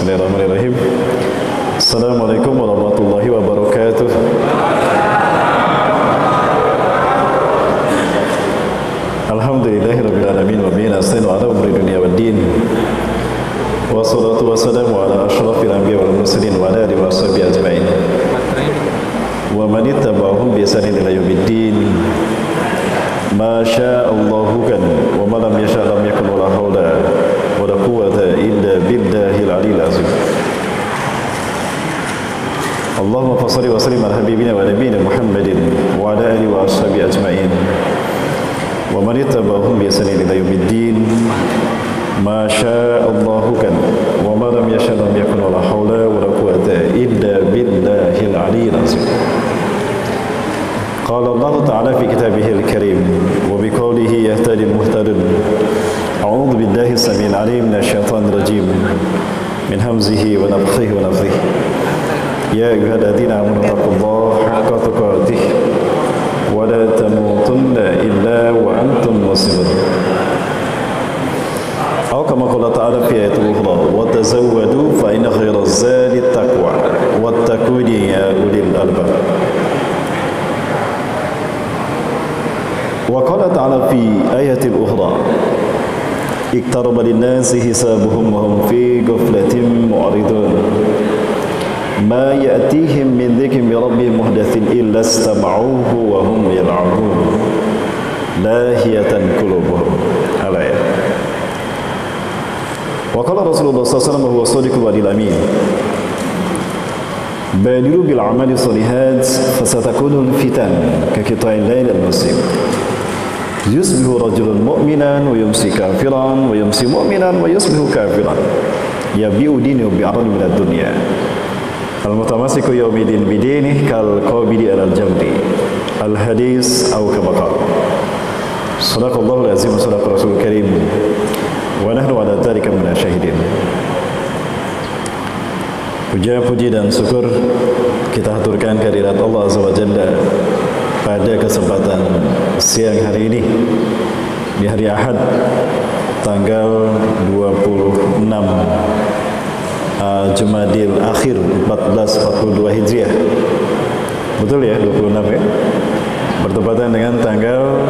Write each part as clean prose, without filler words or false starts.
Bismillahirrahmanirrahim. Assalamualaikum warahmatullahi wabarakatuh. Alhamdulillahirabbil alamin wa bihi nasta'inu ala umuri dunya waddin. Wassalatu wassalamu ala asyrafil anbiya'i wal mursalin wa ala alihi washabihi ajmain. Wa man ittaba'ahum bi ihsanin ila yaumiddin. Ma sya'allahu kan wa ma lam yasha' lam yakun wa la haula wa la quwwata illa billahil aliyyil azim. Allahumma fassalli wa sallim ala habibina wa nabiyyina Muhammadin wa ala alihi wa ashabihi ajmain. Wa man ittaba'ahum bi ihsanin ila yaumiddin. Ma sya'allahu kan wa ma lam yasha' lam yakun wa la haula wa la quwwata illa billahil aliyyil azim. قال الله تعالى في كتابه الكريم وبقوله يهتدي المهتدون أعوذ بالله السميع العليم من الشيطان الرجيم من همزه ونفخه ونفثه يا أيها الذين آمنوا اتقوا الله حق تقاته ولا تموتن إلا وأنتم مسلمون أو كما قال تعالى في آية أخرى وتزودوا فإن خير الزاد التقوى واتقون يا أولي الألباب. وقال تعالى في آية أخرى اقترب للناس حسابهم وهم في غفلة معرضون ما يأتيهم من ذكر من ربهم محدث إلا استمعوه وهم يلعبون لاهية قلوبهم. الآية. وقال رسول الله صلى الله عليه وسلم وهو الصادق الأمين بادروا بالأعمال الصالحات فستكون الفتن كقطع الليل المظلم يصبح رجل مؤمنا ويمسي كافرا ويمسي مؤمنا ويصبح كافرا يبيع دينه بعرض من الدنيا المتمسك يوم الدين بدينه كالقابض على الجمر الحديث أو كما قال. صدق الله العظيم وصدق رسول الكريم ونحن على ذلك من الشاهدين. Puja-puji dan syukur kita haturkan kehadirat Allah Azza wa Jalla pada kesempatan siang hari ini di hari Ahad tanggal 26 Jumadil Akhir 1442 Hijriah. Betul ya, 26 ya. Bertepatan dengan tanggal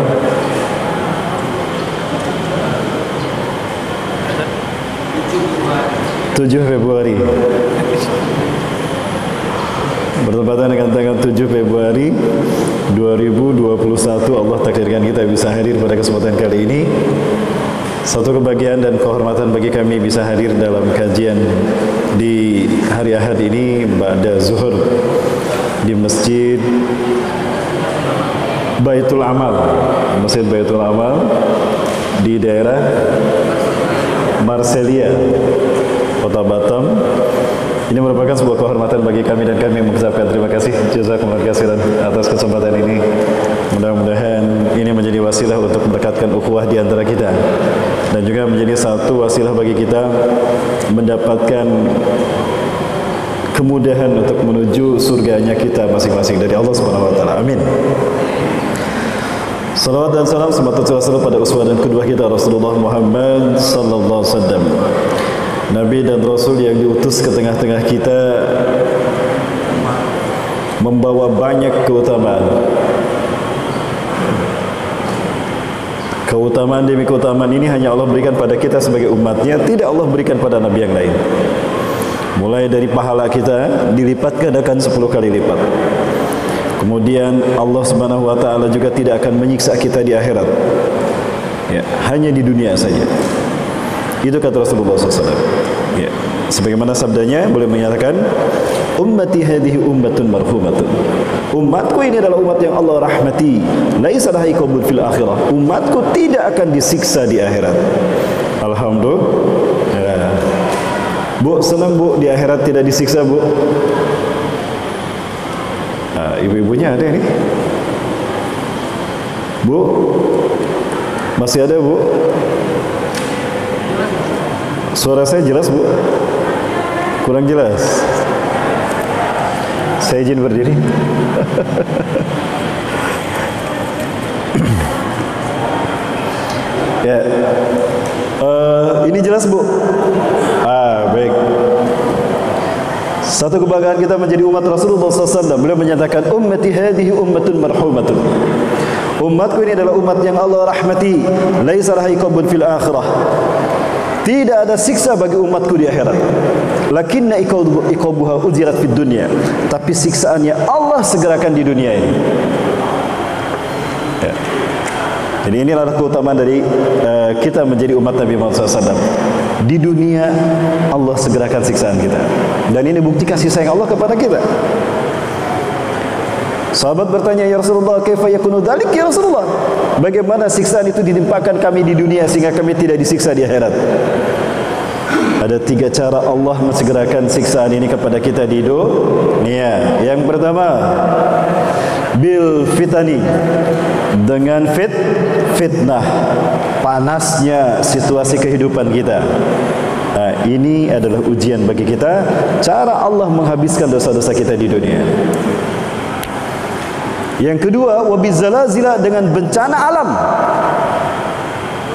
7 Februari. Bertepatan dengan tanggal 7 Februari 2021, Allah takdirkan kita bisa hadir pada kesempatan kali ini. Satu kebahagiaan dan kehormatan bagi kami bisa hadir dalam kajian di hari Ahad ini ba'da zuhur di Masjid Baitul Amal, Masjid Baitul Amal di daerah Marselia, Kota Batam. Ini merupakan sebuah kehormatan bagi kami dan kami mengucapkan terima kasih jazakumullah khairan atas kesempatan ini. Mudah-mudahan ini menjadi wasilah untuk mendekatkan ukhuwah di antara kita dan juga menjadi satu wasilah bagi kita mendapatkan kemudahan untuk menuju surganya kita masing-masing dari Allah Subhanahu wa taala. Amin. Salawat dan salam semoga selalu pada uswah dan kedua kita Rasulullah Muhammad sallallahu alaihi wasallam. Nabi dan Rasul yang diutus ke tengah-tengah kita membawa banyak keutamaan. Keutamaan demi keutamaan ini hanya Allah berikan pada kita sebagai umatnya, tidak Allah berikan pada Nabi yang lain. Mulai dari pahala kita dilipat gandakan 10 kali lipat. Kemudian Allah Subhanahu wa taala juga tidak akan menyiksa kita di akhirat. Ya, hanya di dunia saja. Itu kata Rasulullah SAW. Ya. Sebagaimana sabdanya boleh menyatakan, ummati hadhihi ummatun marhumatun. Umatku ini adalah umat yang Allah rahmati. Laisa laha iqabul fil akhirah. Umatku tidak akan disiksa di akhirat. Alhamdulillah. Ya. Bu, senang bu di akhirat tidak disiksa bu. Nah, ibu-ibunya ada ini. Bu, masih ada bu? Suara saya jelas bu? Kurang jelas? Saya izin berdiri. Ya, ini jelas bu? Baik. Satu kebanggaan kita menjadi umat Rasulullah SAW. Beliau menyatakan, ummati hadhihi ummatun marhumatun. Umatku ini adalah umat yang Allah rahmati. Laisa laha iqabun fil akhirah. Tidak ada siksa bagi umatku di akhirat. Lakinna iqabuha uzirat fid dunya. Tapi siksaannya Allah segerakan di dunia ini. Ya. Jadi inilah keutamaan dari kita menjadi umat Nabi Muhammad SAW. Di dunia Allah segerakan siksaan kita. Dan ini bukti kasih sayang Allah kepada kita. Sahabat bertanya, ya Rasulullah, kaifa yakunu dzalik ya Rasulullah? Bagaimana siksaan itu ditimpakan kami di dunia sehingga kami tidak disiksa di akhirat? Ada 3 cara Allah mensegerakan siksaan ini kepada kita di dunia. Yang pertama, bil fitani, dengan fitnah, panasnya situasi kehidupan kita. Nah, ini adalah ujian bagi kita, cara Allah menghabiskan dosa-dosa kita di dunia. Yang kedua, wabizalazila, dengan bencana alam.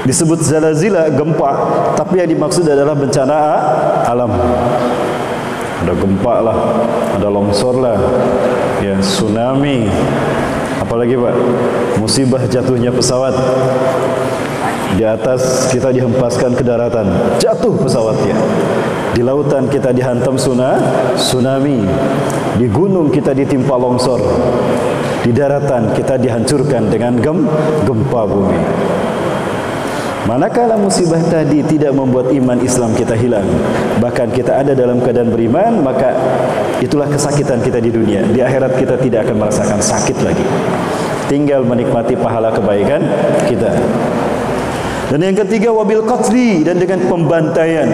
Disebut zalazila, gempa, tapi yang dimaksud adalah bencana alam. Ada gempa lah, ada longsor lah, ya, tsunami, apalagi Pak, musibah jatuhnya pesawat. Di atas kita dihempaskan ke daratan, jatuh pesawatnya. Di lautan kita dihantam tsunami. Di gunung kita ditimpa longsor. Di daratan kita dihancurkan dengan gempa bumi. Manakala musibah tadi tidak membuat iman Islam kita hilang, bahkan kita ada dalam keadaan beriman, maka itulah kesakitan kita di dunia. Di akhirat kita tidak akan merasakan sakit lagi, tinggal menikmati pahala kebaikan kita. Dan yang ketiga, wabil qatli, dan dengan pembantaian.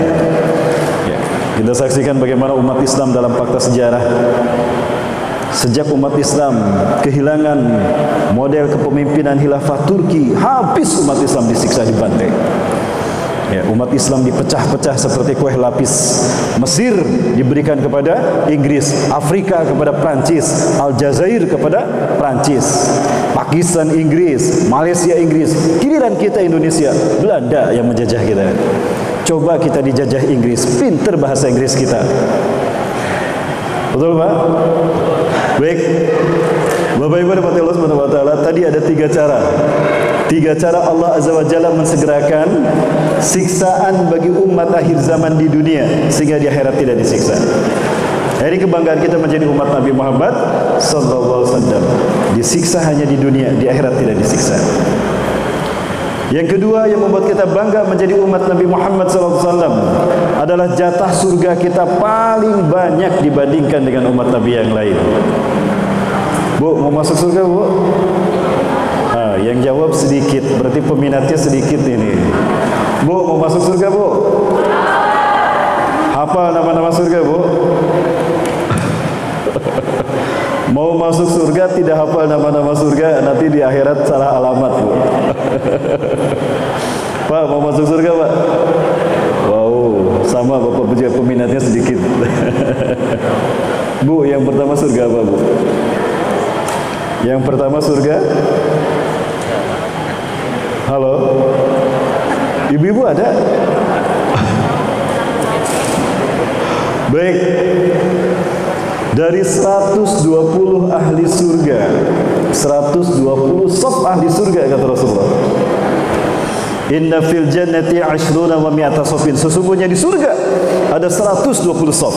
Ya, kita saksikan bagaimana umat Islam dalam fakta sejarah. Sejak umat Islam kehilangan model kepemimpinan khilafah Turki, habis umat Islam disiksa, dibantai. Ya, umat Islam dipecah-pecah seperti kue lapis. Mesir diberikan kepada Inggris, Afrika kepada Prancis, Aljazair kepada Prancis, Pakistan Inggris, Malaysia Inggris. Giliran kita Indonesia, Belanda yang menjajah kita. Coba kita dijajah Inggris, pinter bahasa Inggris kita. Betul Pak? Baik, Bapak Ibu rahmati Allah Subhanahu wa taala, tadi ada 3 cara. 3 cara Allah Azza wa Jalla mensegerakan siksaan bagi umat akhir zaman di dunia sehingga di akhirat tidak disiksa. Ini kebanggaan kita menjadi umat Nabi Muhammad sallallahu alaihi wasallam. Disiksa hanya di dunia, di akhirat tidak disiksa. Yang kedua yang membuat kita bangga menjadi umat Nabi Muhammad SAW adalah jatah surga kita paling banyak dibandingkan dengan umat Nabi yang lain. Bu, mau masuk surga Bu? Yang jawab sedikit, berarti peminatnya sedikit ini. Bu, mau masuk surga Bu? Hafal nama-nama surga Bu? Mau masuk surga tidak hafal nama-nama surga, nanti di akhirat salah alamat Bu. Pak, mau masuk surga Pak? Wow, sama Bapak punya peminatnya sedikit. Bu, yang pertama surga apa Bu? Yang pertama surga? Halo? Ibu-ibu ada? Baik. Dari 120 ahli surga, 120 saf ahli surga kata Rasulullah. Inna fil jannati 'ashruna wa mi'ata safin. Sesungguhnya di surga ada 120 saf.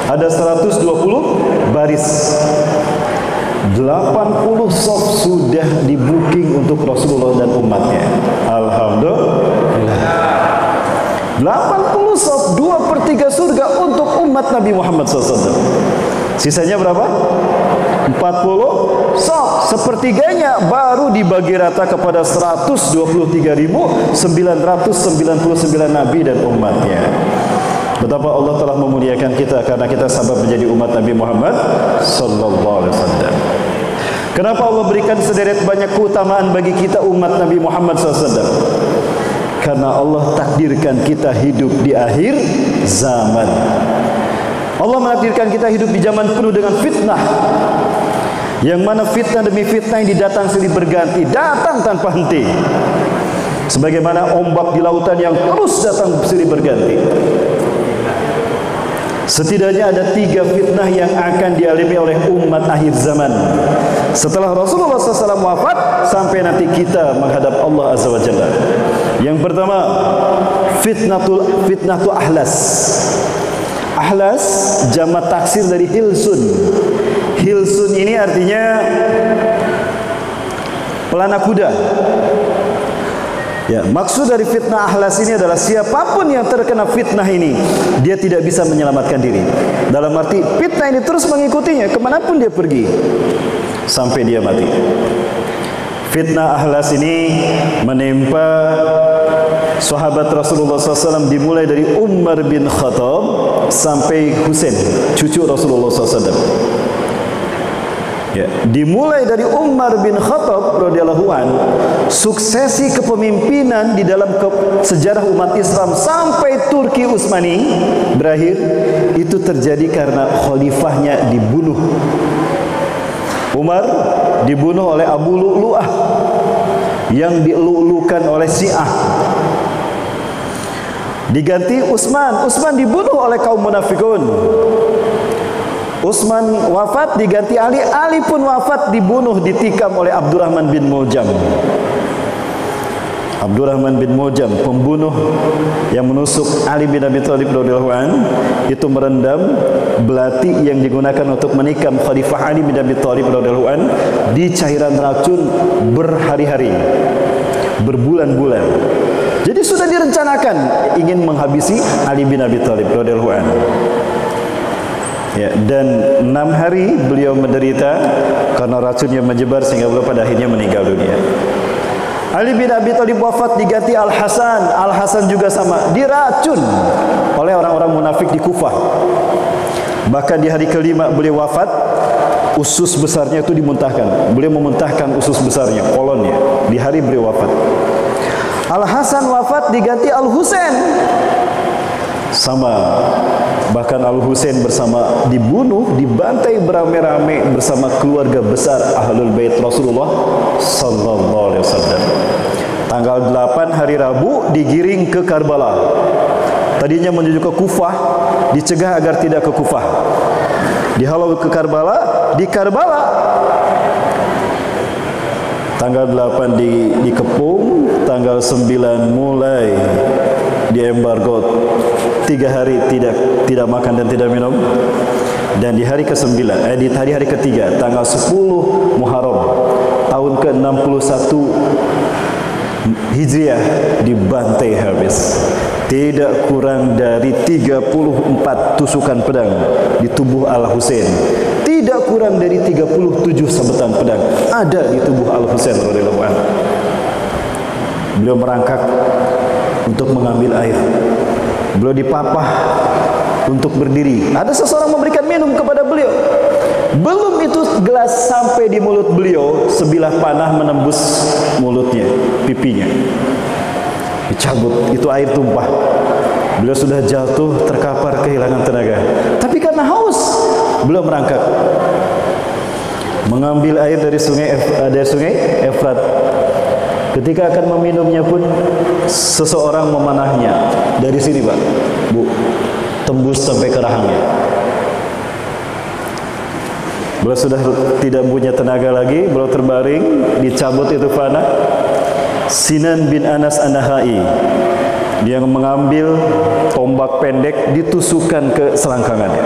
Ada 120 baris. 80 saf sudah di-booking untuk Rasulullah dan umatnya. Alhamdulillah. 80 saf, 2/3 surga untuk umat Nabi Muhammad SAW. Sisanya berapa? 40 saf, sepertiganya baru dibagi rata kepada 123.999 nabi dan umatnya. Betapa Allah telah memuliakan kita karena kita sabab menjadi umat Nabi Muhammad sallallahu alaihi wasallam. Kenapa Allah berikan sederet banyak keutamaan bagi kita umat Nabi Muhammad SAW? Karena Allah takdirkan kita hidup di akhir zaman. Allah menakdirkan kita hidup di zaman penuh dengan fitnah, yang mana fitnah demi fitnah yang didatang silih berganti, datang tanpa henti, sebagaimana ombak di lautan yang terus datang silih berganti. Setidaknya ada 3 fitnah yang akan dialami oleh umat akhir zaman setelah Rasulullah SAW wafat sampai nanti kita menghadap Allah Azza wa Jalla. Yang pertama, fitnatu ahlas. Ahlas jamak taksir dari hilsun. Hilsun ini artinya pelana kuda. Ya, maksud dari fitnah ahlas ini adalah siapapun yang terkena fitnah ini, dia tidak bisa menyelamatkan diri. Dalam arti fitnah ini terus mengikutinya kemanapun dia pergi sampai dia mati. Fitnah ahlas ini menimpa sahabat Rasulullah SAW dimulai dari Umar bin Khattab sampai Husain, cucu Rasulullah SAW. Ya, dimulai dari Umar bin Khattab radhiyallahu an, suksesi kepemimpinan di dalam sejarah umat Islam sampai Turki Utsmani berakhir, itu terjadi karena khalifahnya dibunuh. Umar dibunuh oleh Abu Lu'lu'ah yang dielulukan oleh Syiah. Diganti Utsman dibunuh oleh kaum munafikun. Utsman wafat diganti Ali pun wafat dibunuh, ditikam oleh Abdurrahman bin Muljam. Abdurrahman bin Muljam, pembunuh yang menusuk Ali bin Abi Thalib radhiyallahu an, itu merendam belati yang digunakan untuk menikam Khalifah Ali bin Abi Thalib radhiyallahu an di cairan racun berhari-hari, berbulan-bulan. Jadi sudah direncanakan ingin menghabisi Ali bin Abi Thalib radhiyallahu an. Ya, dan 6 hari beliau menderita karena racunnya menyebar sehingga beliau pada akhirnya meninggal dunia. Ali bin Abi Thalib wafat diganti Al-Hasan. Al-Hasan juga sama, diracun oleh orang-orang munafik di Kufah. Bahkan di hari kelima beliau wafat, usus besarnya itu dimuntahkan. Beliau memuntahkan usus besarnya, kolonnya, di hari beliau wafat. Al-Hasan wafat diganti Al-Husain. Sama, bahkan Al-Husain bersama dibunuh, dibantai beramai-ramai bersama keluarga besar Ahlul Bait Rasulullah sallallahu alaihi wasallam. Tanggal 8 hari Rabu digiring ke Karbala. Tadinya menuju ke Kufah, dicegah agar tidak ke Kufah. Dihalau ke Karbala, di Karbala tanggal 8 dikepung, tanggal 9 mulai diembargo 3 hari tidak makan dan tidak minum, dan di hari ke-9 di hari ketiga tanggal 10 Muharram tahun ke-61 Hijriah dibantai habis. Tidak kurang dari 34 tusukan pedang di tubuh Al-Husain. Tidak kurang dari 37 sabetan pedang ada di tubuh Al-Husain radhiyallahu anhu. Beliau merangkak untuk mengambil air. Beliau dipapah untuk berdiri. Ada seseorang memberikan minum kepada beliau. Belum itu gelas sampai di mulut beliau, sebilah panah menembus mulutnya, pipinya. Dicabut, itu air tumpah. Beliau sudah jatuh, terkapar, kehilangan tenaga. Tapi karena haus, beliau merangkak mengambil air dari sungai Efrat. Ketika akan meminumnya pun seseorang memanahnya dari sini, Pak, Bu, tembus sampai ke rahangnya. Beliau sudah tidak punya tenaga lagi, beliau terbaring, dicabut itu panah. Sinan bin Anas An-Nahai, dia mengambil tombak pendek, ditusukkan ke selangkangannya.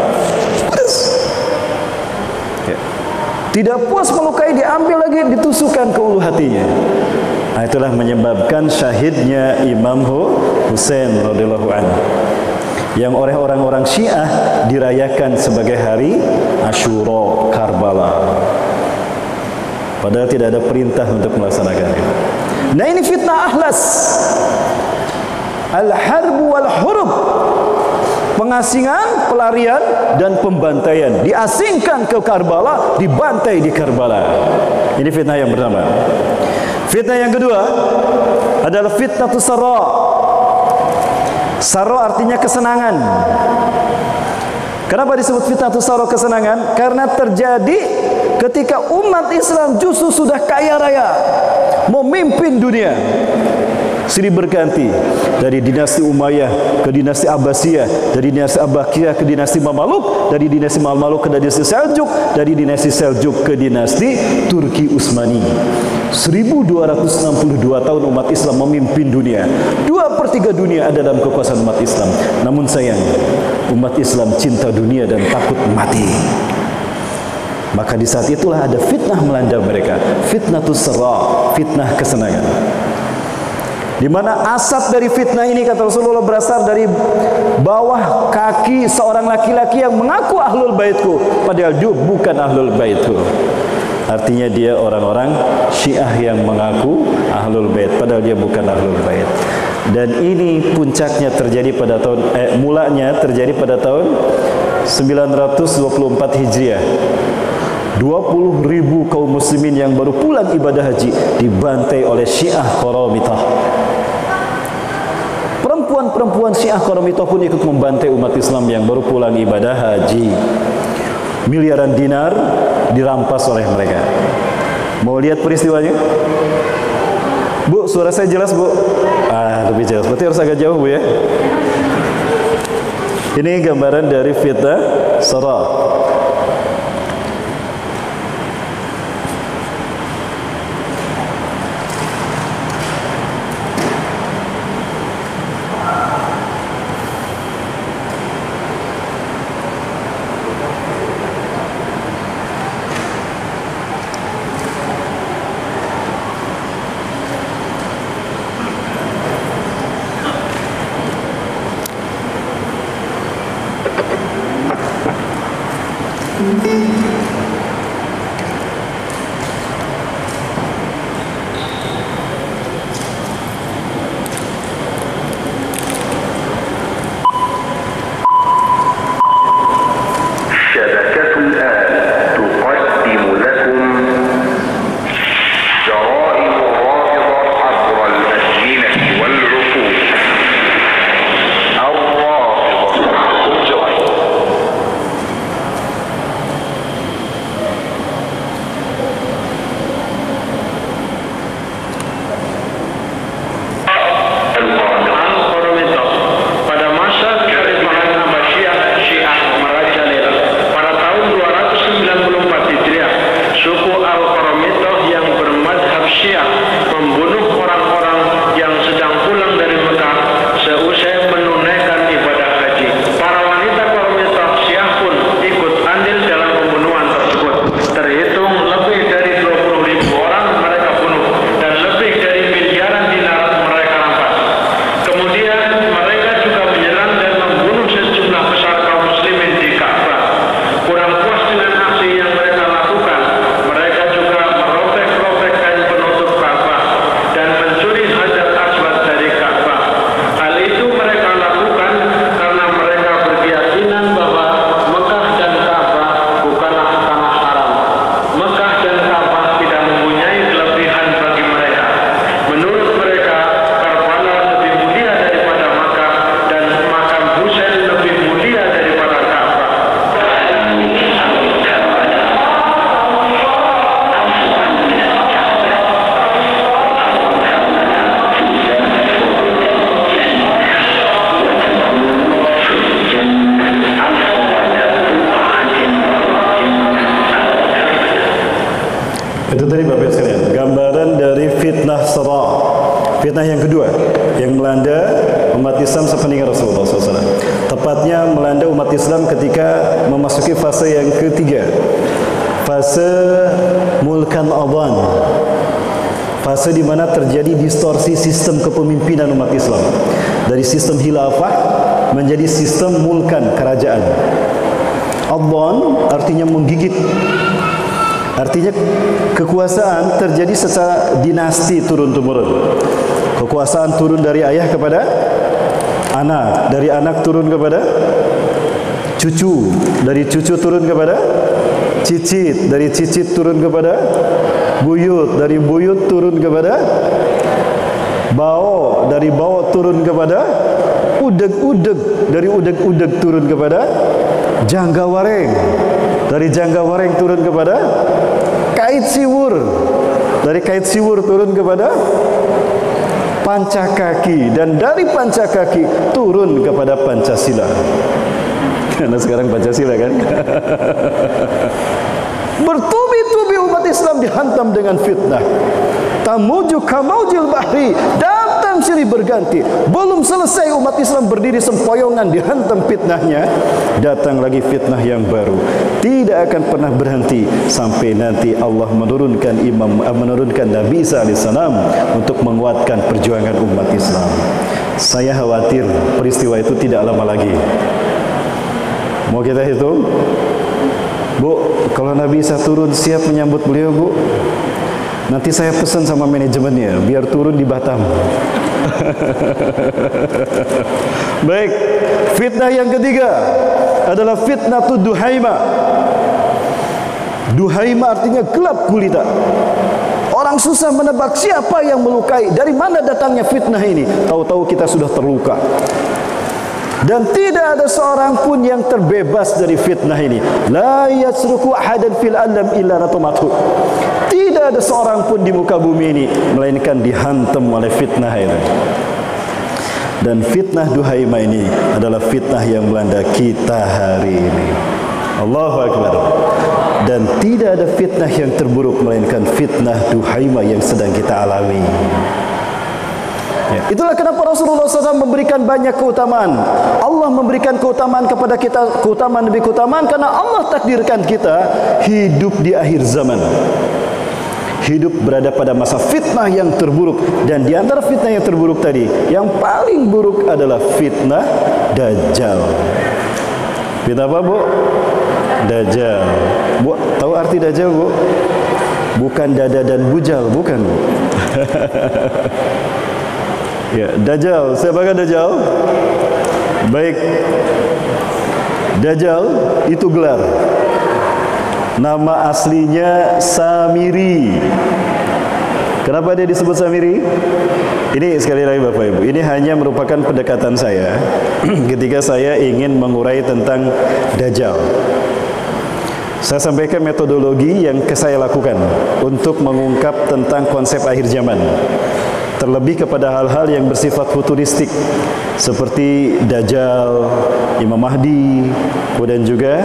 Tidak puas melukai, diambil lagi, ditusukkan ke ulu hatinya. Nah, itulah menyebabkan syahidnya Imam Husain radhiyallahu anhu, yang oleh orang-orang Syiah dirayakan sebagai hari Asyura Karbala, padahal tidak ada perintah untuk melaksanakannya. Nah, ini fitnah ahlas, al-harbu wal hurub, pengasingan, pelarian, dan pembantaian. Diasingkan ke Karbala, dibantai di Karbala. Ini fitnah yang pertama. Fitnah yang kedua adalah fitnah sarra. Sarra artinya kesenangan. Kenapa disebut fitnah sarra, kesenangan? Karena terjadi ketika umat Islam justru sudah kaya raya, memimpin dunia. silih berganti dari dinasti Umayyah ke dinasti Abbasiyah, dari dinasti Abbasiyah ke dinasti Mamaluk, dari dinasti Mamaluk ke dinasti Seljuk, dari dinasti Seljuk ke dinasti Turki Utsmani. 1262 tahun umat Islam memimpin dunia. 2/3 dunia ada dalam kekuasaan umat Islam. Namun sayang, umat Islam cinta dunia dan takut mati. Maka di saat itulah ada fitnah melanda mereka, fitnatus sara, fitnah kesenangan. Di mana asap dari fitnah ini, kata Rasulullah, berasal dari bawah kaki seorang laki-laki yang mengaku ahlul baitku, padahal dia bukan ahlul baitku. Artinya dia orang-orang Syiah yang mengaku ahlul bait, padahal dia bukan ahlul bait. Dan ini puncaknya terjadi pada tahun mulanya terjadi pada tahun 924 Hijriah. 20.000 kaum muslimin yang baru pulang ibadah haji dibantai oleh Syiah Qaramitah. Perempuan-perempuan Syiah Qaramitah pun ikut membantai umat Islam yang baru pulang ibadah haji. Miliaran dinar dirampas oleh mereka. Mau lihat peristiwanya? Bu, suara saya jelas, Bu? Lebih jelas. Berarti harus agak jauh, Bu, ya. Ini gambaran dari fitnah sara. Itu tadi Bapak sekalian, gambaran dari fitnah sara. Fitnah yang kedua yang melanda umat Islam sepeninggal Rasulullah SAW. Tepatnya melanda umat Islam ketika memasuki fase yang ketiga, fase mulkan adhan. Fase di mana terjadi distorsi sistem kepemimpinan umat Islam dari sistem khilafah menjadi sistem mulkan, kerajaan. Adhan artinya menggigit. Artinya kekuasaan terjadi secara dinasti turun-temurun. Kekuasaan turun dari ayah kepada anak, dari anak turun kepada cucu, dari cucu turun kepada cicit, dari cicit turun kepada buyut, dari buyut turun kepada bau, dari bau turun kepada udeg-udeg, dari udeg-udeg turun kepada janggawareng, dari janggawareng turun kepada kait siwur, dari kait siwur turun kepada Pancakaki, dan dari Pancakaki turun kepada Pancasila. Karena sekarang Pancasila kan. Bertubi-tubi umat Islam dihantam dengan fitnah. Tamuju kamaujil bahri, datang silih berganti. Belum selesai umat Islam berdiri sempoyongan dihantam fitnahnya, datang lagi fitnah yang baru. Tidak akan pernah berhenti sampai nanti Allah menurunkan Nabi Isa alaihissalam untuk menguatkan perjuangan umat Islam. Saya khawatir peristiwa itu tidak lama lagi. Mau kita hitung? Bu, kalau Nabi Isa turun, siap menyambut beliau, Bu? Nanti saya pesan sama manajemennya biar turun di Batam. Baik, fitnah yang ketiga adalah fitnah Duhaima. Duhaima artinya gelap gulita. Orang susah menebak siapa yang melukai, dari mana datangnya fitnah ini. Tahu-tahu kita sudah terluka. Dan tidak ada seorang pun yang terbebas dari fitnah ini. La yasruku ahadan fil alam illa ratumathu. Tidak ada seorang pun di muka bumi ini melainkan dihantam oleh fitnah ini. Dan fitnah Duhaima ini adalah fitnah yang melanda kita hari ini. Allahu Akbar. Dan tidak ada fitnah yang terburuk melainkan fitnah Duhaima yang sedang kita alami. Ya. Itulah kenapa Rasulullah SAW memberikan banyak keutamaan. Allah memberikan keutamaan kepada kita, keutamaan demi keutamaan, karena Allah takdirkan kita hidup di akhir zaman. Hidup berada pada masa fitnah yang terburuk. Dan di antara fitnah yang terburuk tadi, yang paling buruk adalah fitnah Dajjal. Fitnah apa, Bu? Dajjal. Bu, tahu arti Dajjal, Bu? Bukan dada dan bujal, bukan, Bu. Ya, Dajjal. Siapakah Dajjal? Baik. Dajjal itu gelar. Nama aslinya Samiri. Kenapa dia disebut Samiri? Ini sekali lagi Bapak Ibu, ini hanya merupakan pendekatan saya ketika saya ingin mengurai tentang Dajjal. Saya sampaikan metodologi yang saya lakukan untuk mengungkap tentang konsep akhir zaman. Terlebih kepada hal-hal yang bersifat futuristik seperti Dajjal, Imam Mahdi, kemudian juga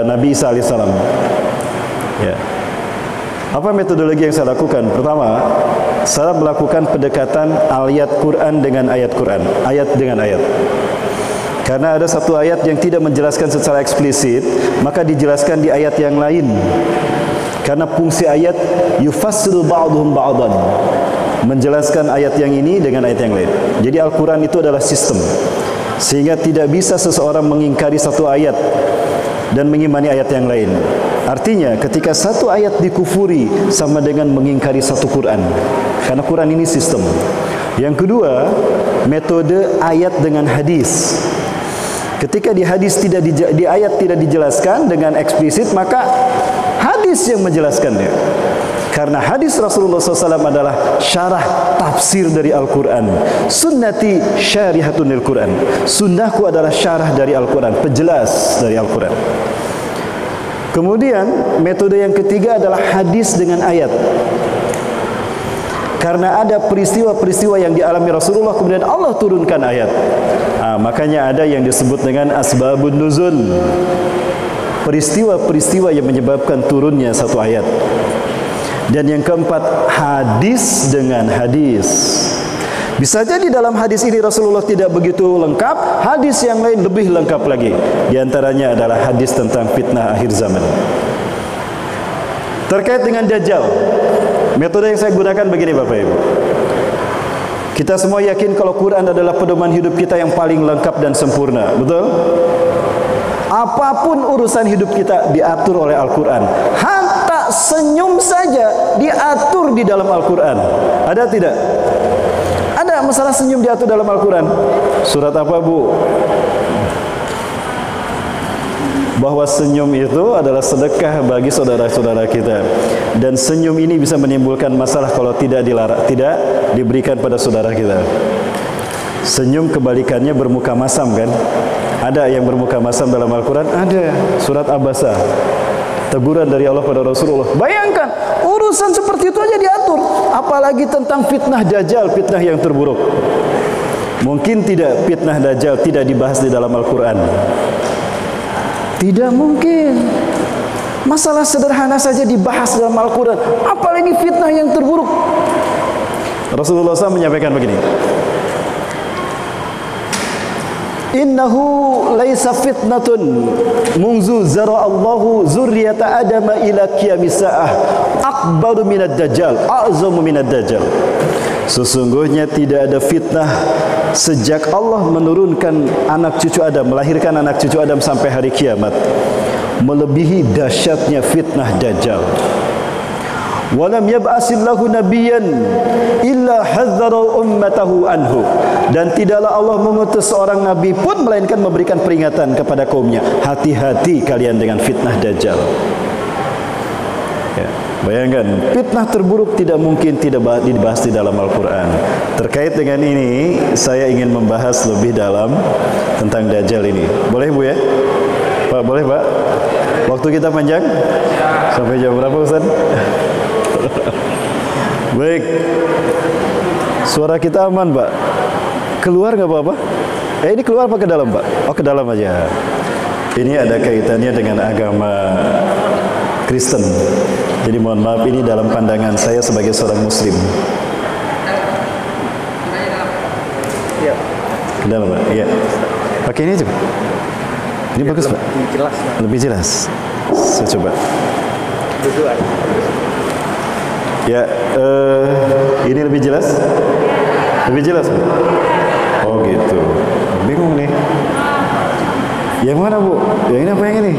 Nabi Isa alaihissalam. Ya. Apa metodologi yang saya lakukan? Pertama, saya melakukan pendekatan ayat Quran dengan ayat Quran, ayat dengan ayat. Karena ada satu ayat yang tidak menjelaskan secara eksplisit, maka dijelaskan di ayat yang lain. Karena fungsi ayat yufassilu ba'duhum ba'dan, menjelaskan ayat yang ini dengan ayat yang lain. Jadi Al-Quran itu adalah sistem, sehingga tidak bisa seseorang mengingkari satu ayat dan mengimani ayat yang lain. Artinya ketika satu ayat dikufuri sama dengan mengingkari satu Quran, karena Quran ini sistem. Yang kedua, metode ayat dengan hadis. Ketika di hadis di ayat tidak dijelaskan dengan eksplisit, maka hadis yang menjelaskannya. Karena hadis Rasulullah SAW adalah syarah tafsir dari Al-Quran. Sunnati syarihatun Al-Quran. Sunnahku adalah syarah dari Al-Quran, penjelas dari Al-Quran. Kemudian metode yang ketiga adalah hadis dengan ayat. Karena ada peristiwa-peristiwa yang dialami Rasulullah, kemudian Allah turunkan ayat. Makanya ada yang disebut dengan asbabun nuzul, peristiwa-peristiwa yang menyebabkan turunnya satu ayat. Dan yang keempat, hadis dengan hadis. Bisa jadi dalam hadis ini Rasulullah tidak begitu lengkap, hadis yang lain lebih lengkap lagi. Di antaranya adalah hadis tentang fitnah akhir zaman. Terkait dengan Dajjal, metode yang saya gunakan begini Bapak Ibu. Kita semua yakin kalau Quran adalah pedoman hidup kita yang paling lengkap dan sempurna, betul? Apapun urusan hidup kita diatur oleh Al-Quran. Hatta senyum saja diatur di dalam Al-Quran. Ada tidak? Ada masalah senyum diatur dalam Al-Quran. Surat apa, Bu? Bahwa senyum itu adalah sedekah bagi saudara-saudara kita. Dan senyum ini bisa menimbulkan masalah kalau tidak diberikan pada saudara kita. Senyum kebalikannya bermuka masam, kan? Ada yang bermuka masam dalam Al-Quran? Ada. Surat Abasa. teguran dari Allah pada Rasulullah. Bayangkan, urusan seperti itu aja diatur, apalagi tentang fitnah Dajjal, fitnah yang terburuk. Mungkin tidak fitnah Dajjal tidak dibahas di dalam Al-Quran? Tidak mungkin. Masalah sederhana saja dibahas dalam Al-Quran, apalagi fitnah yang terburuk. Rasulullah SAW menyampaikan begini, innahu laisa fitnatun munzu zara'allahu zurriyata adama ila qiyamis sa'ah akbaru minad dajjal a'zamu minad dajjal. Sesungguhnya tidak ada fitnah sejak Allah menurunkan anak cucu Adam, melahirkan anak cucu Adam sampai hari kiamat, melebihi dahsyatnya fitnah Dajjal. Walam yab'asillahu nabiyyan illa hadzara ummatahu anhu. Dan tidaklah Allah mengutus seorang nabi pun melainkan memberikan peringatan kepada kaumnya, hati-hati kalian dengan fitnah Dajjal. Ya, bayangkan, fitnah terburuk tidak mungkin tidak dibahas di dalam Al-Quran. Terkait dengan ini, saya ingin membahas lebih dalam tentang Dajjal ini. Boleh Bu ya? Pak, boleh Pak? Waktu kita panjang? Sampai jam berapa Ustaz? Baik, suara kita aman Pak? Keluar nggak apa-apa? Ini keluar apa ke dalam Pak? Oh, ke dalam aja. Ini ada kaitannya dengan agama Kristen. Jadi mohon maaf, ini dalam pandangan saya sebagai seorang Muslim. Ya. Ke dalam Pak? Iya. Pakai ini aja Pak. Ini ya, bagus Pak? Lebih jelas Pak. Lebih jelas. Saya coba. Ya, ini lebih jelas? Lebih jelas Pak? Oh gitu. Bingung nih. Yang mana Bu? Yang ini apa yang ini?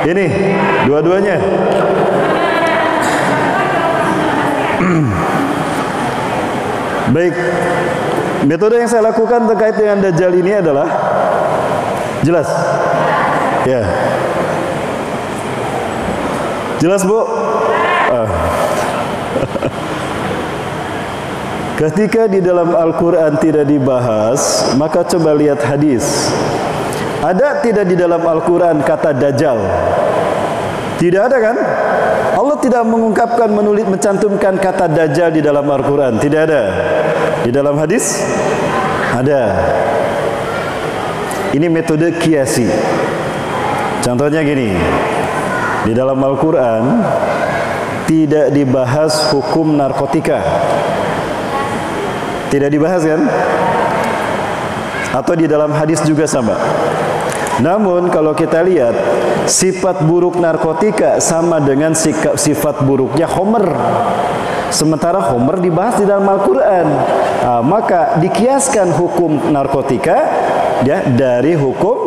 Ini, dua-duanya. Baik, metode yang saya lakukan terkait dengan Dajjal ini adalah jelas. Ya, jelas Bu. Ketika di dalam Al-Quran tidak dibahas, maka coba lihat hadis. Ada tidak di dalam Al-Quran kata Dajjal? Tidak ada kan? Allah tidak mengungkapkan, mencantumkan kata Dajjal di dalam Al-Quran. Tidak ada. Di dalam hadis ada. Ini metode kiasi. Contohnya gini, di dalam Al-Quran tidak dibahas hukum narkotika. Tidak dibahas kan? Atau di dalam hadis juga sama. Namun kalau kita lihat, sifat buruk narkotika sama dengan sifat buruknya Homer. Sementara Homer dibahas di dalam Al-Quran. Maka dikiaskan hukum narkotika ya, dari hukum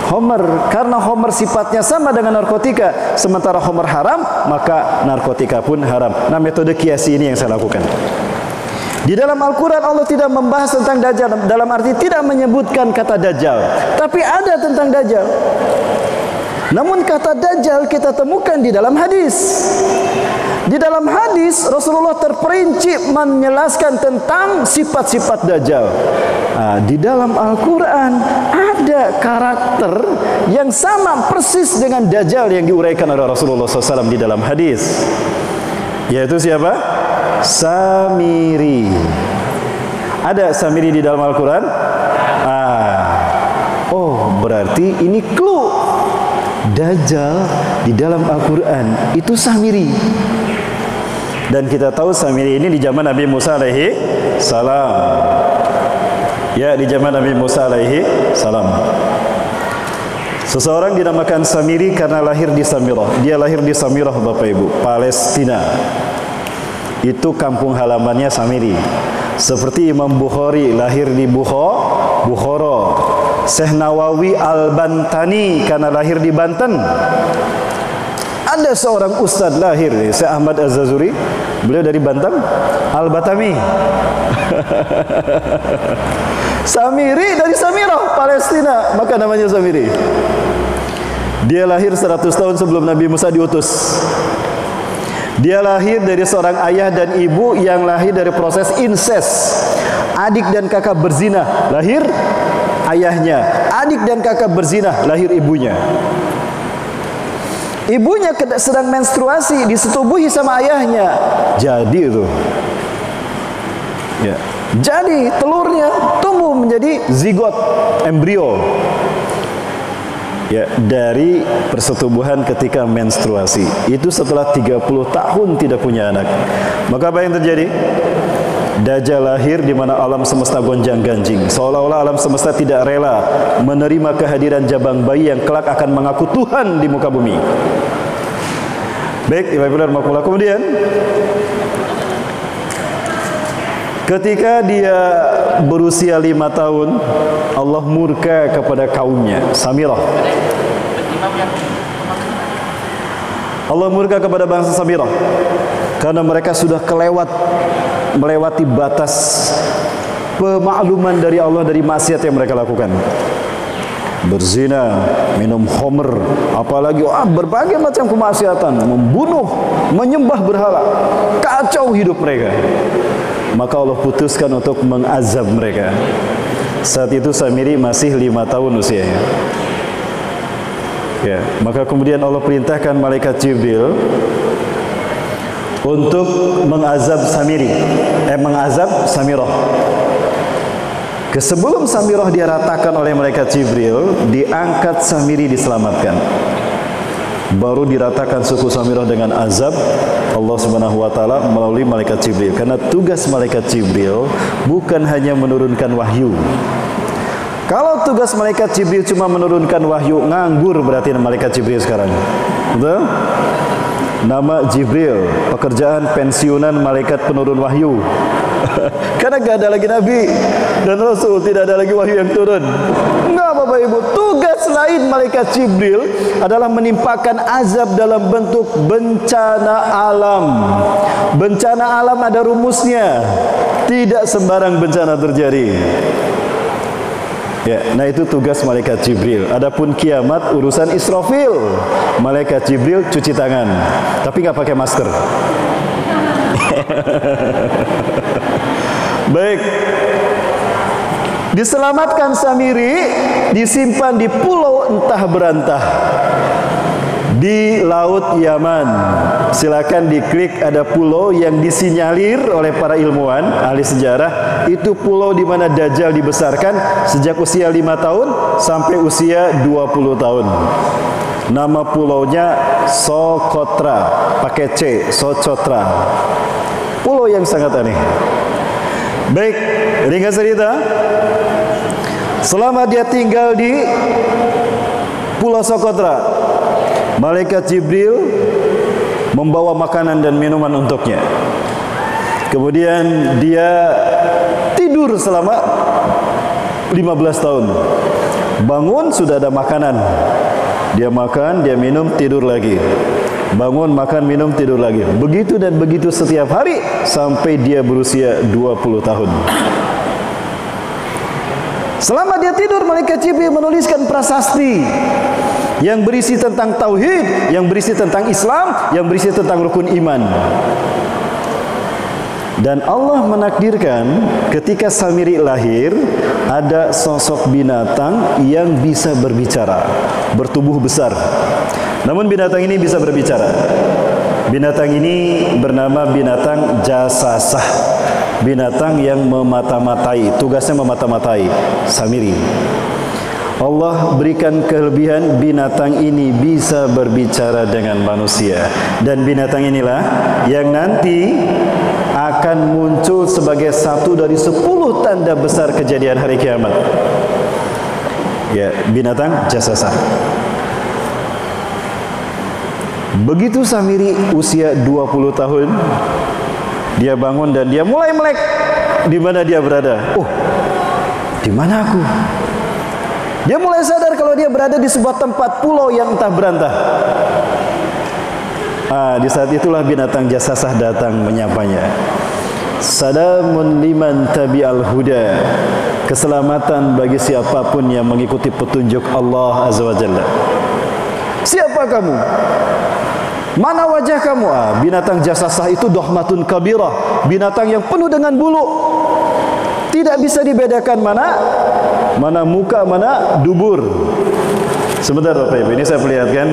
Homer. Karena Homer sifatnya sama dengan narkotika, sementara Homer haram, maka narkotika pun haram. Nah, metode kiasi ini yang saya lakukan. Di dalam Al-Quran Allah tidak membahas tentang Dajjal, dalam arti tidak menyebutkan kata Dajjal, tapi ada tentang Dajjal. Namun kata Dajjal kita temukan di dalam hadis. Di dalam hadis Rasulullah terperinci menjelaskan tentang sifat-sifat Dajjal. Di dalam Al-Quran ada karakter yang sama persis dengan Dajjal yang diuraikan oleh Rasulullah SAW di dalam hadis. Yaitu siapa? Samiri. Ada Samiri di dalam Al-Quran? Oh, berarti ini clue. Dajjal di dalam Al-Quran itu Samiri. Dan kita tahu Samiri ini di zaman Nabi Musa alaihi salam. Ya, di zaman Nabi Musa alaihi salam. Seseorang dinamakan Samiri karena lahir di Samirah. Dia lahir di Samirah Bapak Ibu, Palestina. Itu kampung halamannya Samiri. Seperti Imam Bukhari lahir di Bukhara. Syekh Nawawi Al-Bantani karena lahir di Banten. Ada seorang ustaz lahir, Syekh Ahmad Az-Zazuri, beliau dari Banten, Al-Batami. Samiri dari Samirah, Palestina, maka namanya Samiri. Dia lahir 100 tahun sebelum Nabi Musa diutus. Dia lahir dari seorang ayah dan ibu yang lahir dari proses incest. Adik dan kakak berzina, lahir ayahnya. Adik dan kakak berzina, lahir ibunya. Ibunya sedang menstruasi, disetubuhi sama ayahnya. Jadi itu. Ya. Jadi telurnya tumbuh menjadi zigot, embrio. Ya, dari persetubuhan ketika menstruasi. Itu setelah 30 tahun tidak punya anak. Maka apa yang terjadi? Dajjal lahir di mana alam semesta gonjang-ganjing. Seolah-olah alam semesta tidak rela menerima kehadiran jabang bayi yang kelak akan mengaku Tuhan di muka bumi. Baik, Ibu Rahimahullah. Kemudian ketika dia berusia 5 tahun, Allah murka kepada kaumnya, Samirah. Allah murka kepada bangsa Samirah karena mereka sudah melewati batas pemakluman dari Allah dari maksiat yang mereka lakukan. Berzina, minum khamr, apalagi berbagai macam kemaksiatan, membunuh, menyembah berhala, kacau hidup mereka. Maka Allah putuskan untuk mengazab mereka. Saat itu Samiri masih 5 tahun usianya. Ya, maka kemudian Allah perintahkan malaikat Jibril untuk mengazab mengazab Samirah. Sebelum Samirah diratakan oleh malaikat Jibril, diangkat Samiri diselamatkan. Baru diratakan suku Samirah dengan azab Allah Subhanahu wa taala melalui malaikat Jibril. Karena tugas malaikat Jibril bukan hanya menurunkan wahyu. Kalau tugas malaikat Jibril cuma menurunkan wahyu, nganggur berarti malaikat Jibril sekarang. Betul? Nama Jibril, pekerjaan pensiunan malaikat penurun wahyu. Karena gak ada lagi Nabi dan Rasul, tidak ada lagi wahyu yang turun. Enggak Bapak Ibu, tugas lain malaikat Jibril adalah menimpakan azab dalam bentuk bencana alam. Bencana alam ada rumusnya, tidak sembarang bencana terjadi. Ya, nah itu tugas malaikat Jibril. Adapun kiamat urusan Israfil. Malaikat Jibril cuci tangan, tapi nggak pakai masker. Baik. Diselamatkan Samiri, disimpan di pulau entah berantah di Laut Yaman. Silakan diklik, ada pulau yang disinyalir oleh para ilmuwan, ahli sejarah. Itu pulau di mana Dajjal dibesarkan sejak usia 5 tahun sampai usia 20 tahun. Nama pulaunya Socotra, pakai C, Socotra. Pulau yang sangat aneh. Baik, ringkas cerita. Selama dia tinggal di Pulau Socotra, malaikat Jibril membawa makanan dan minuman untuknya. Kemudian dia tidur selama 15 tahun. Bangun sudah ada makanan. Dia makan, dia minum, tidur lagi. Bangun, makan, minum, tidur lagi. Begitu dan begitu setiap hari sampai dia berusia 20 tahun. Selama dia tidur, malaikat Jibril menuliskan prasasti yang berisi tentang tauhid, yang berisi tentang Islam, yang berisi tentang rukun iman. Dan Allah menakdirkan ketika Samiri lahir, ada sosok binatang yang bisa berbicara, bertubuh besar. Namun binatang ini bisa berbicara. Binatang ini bernama binatang Jasasah. Binatang yang memata-matai, tugasnya memata-matai Samiri. Allah berikan kelebihan, binatang ini bisa berbicara dengan manusia. Dan binatang inilah yang nanti akan muncul sebagai satu dari 10 tanda besar kejadian hari kiamat. Ya, binatang Jasasah. Begitu Samiri usia 20 tahun, dia bangun dan dia mulai melek di mana dia berada. Oh, di mana aku? Dia mulai sadar kalau dia berada di sebuah tempat pulau yang entah berantah. Di saat itulah binatang Jasasah datang menyapanya. Salamun liman tabi'al huda. Keselamatan bagi siapapun yang mengikuti petunjuk Allah Azza wa Jalla. Siapa kamu? Mana wajah kamu? Binatang Jasasah itu dohmatun kabirah, binatang yang penuh dengan bulu. Tidak bisa dibedakan mana muka, mana dubur. Sebentar Bapak Ibu, ini saya perlihatkan.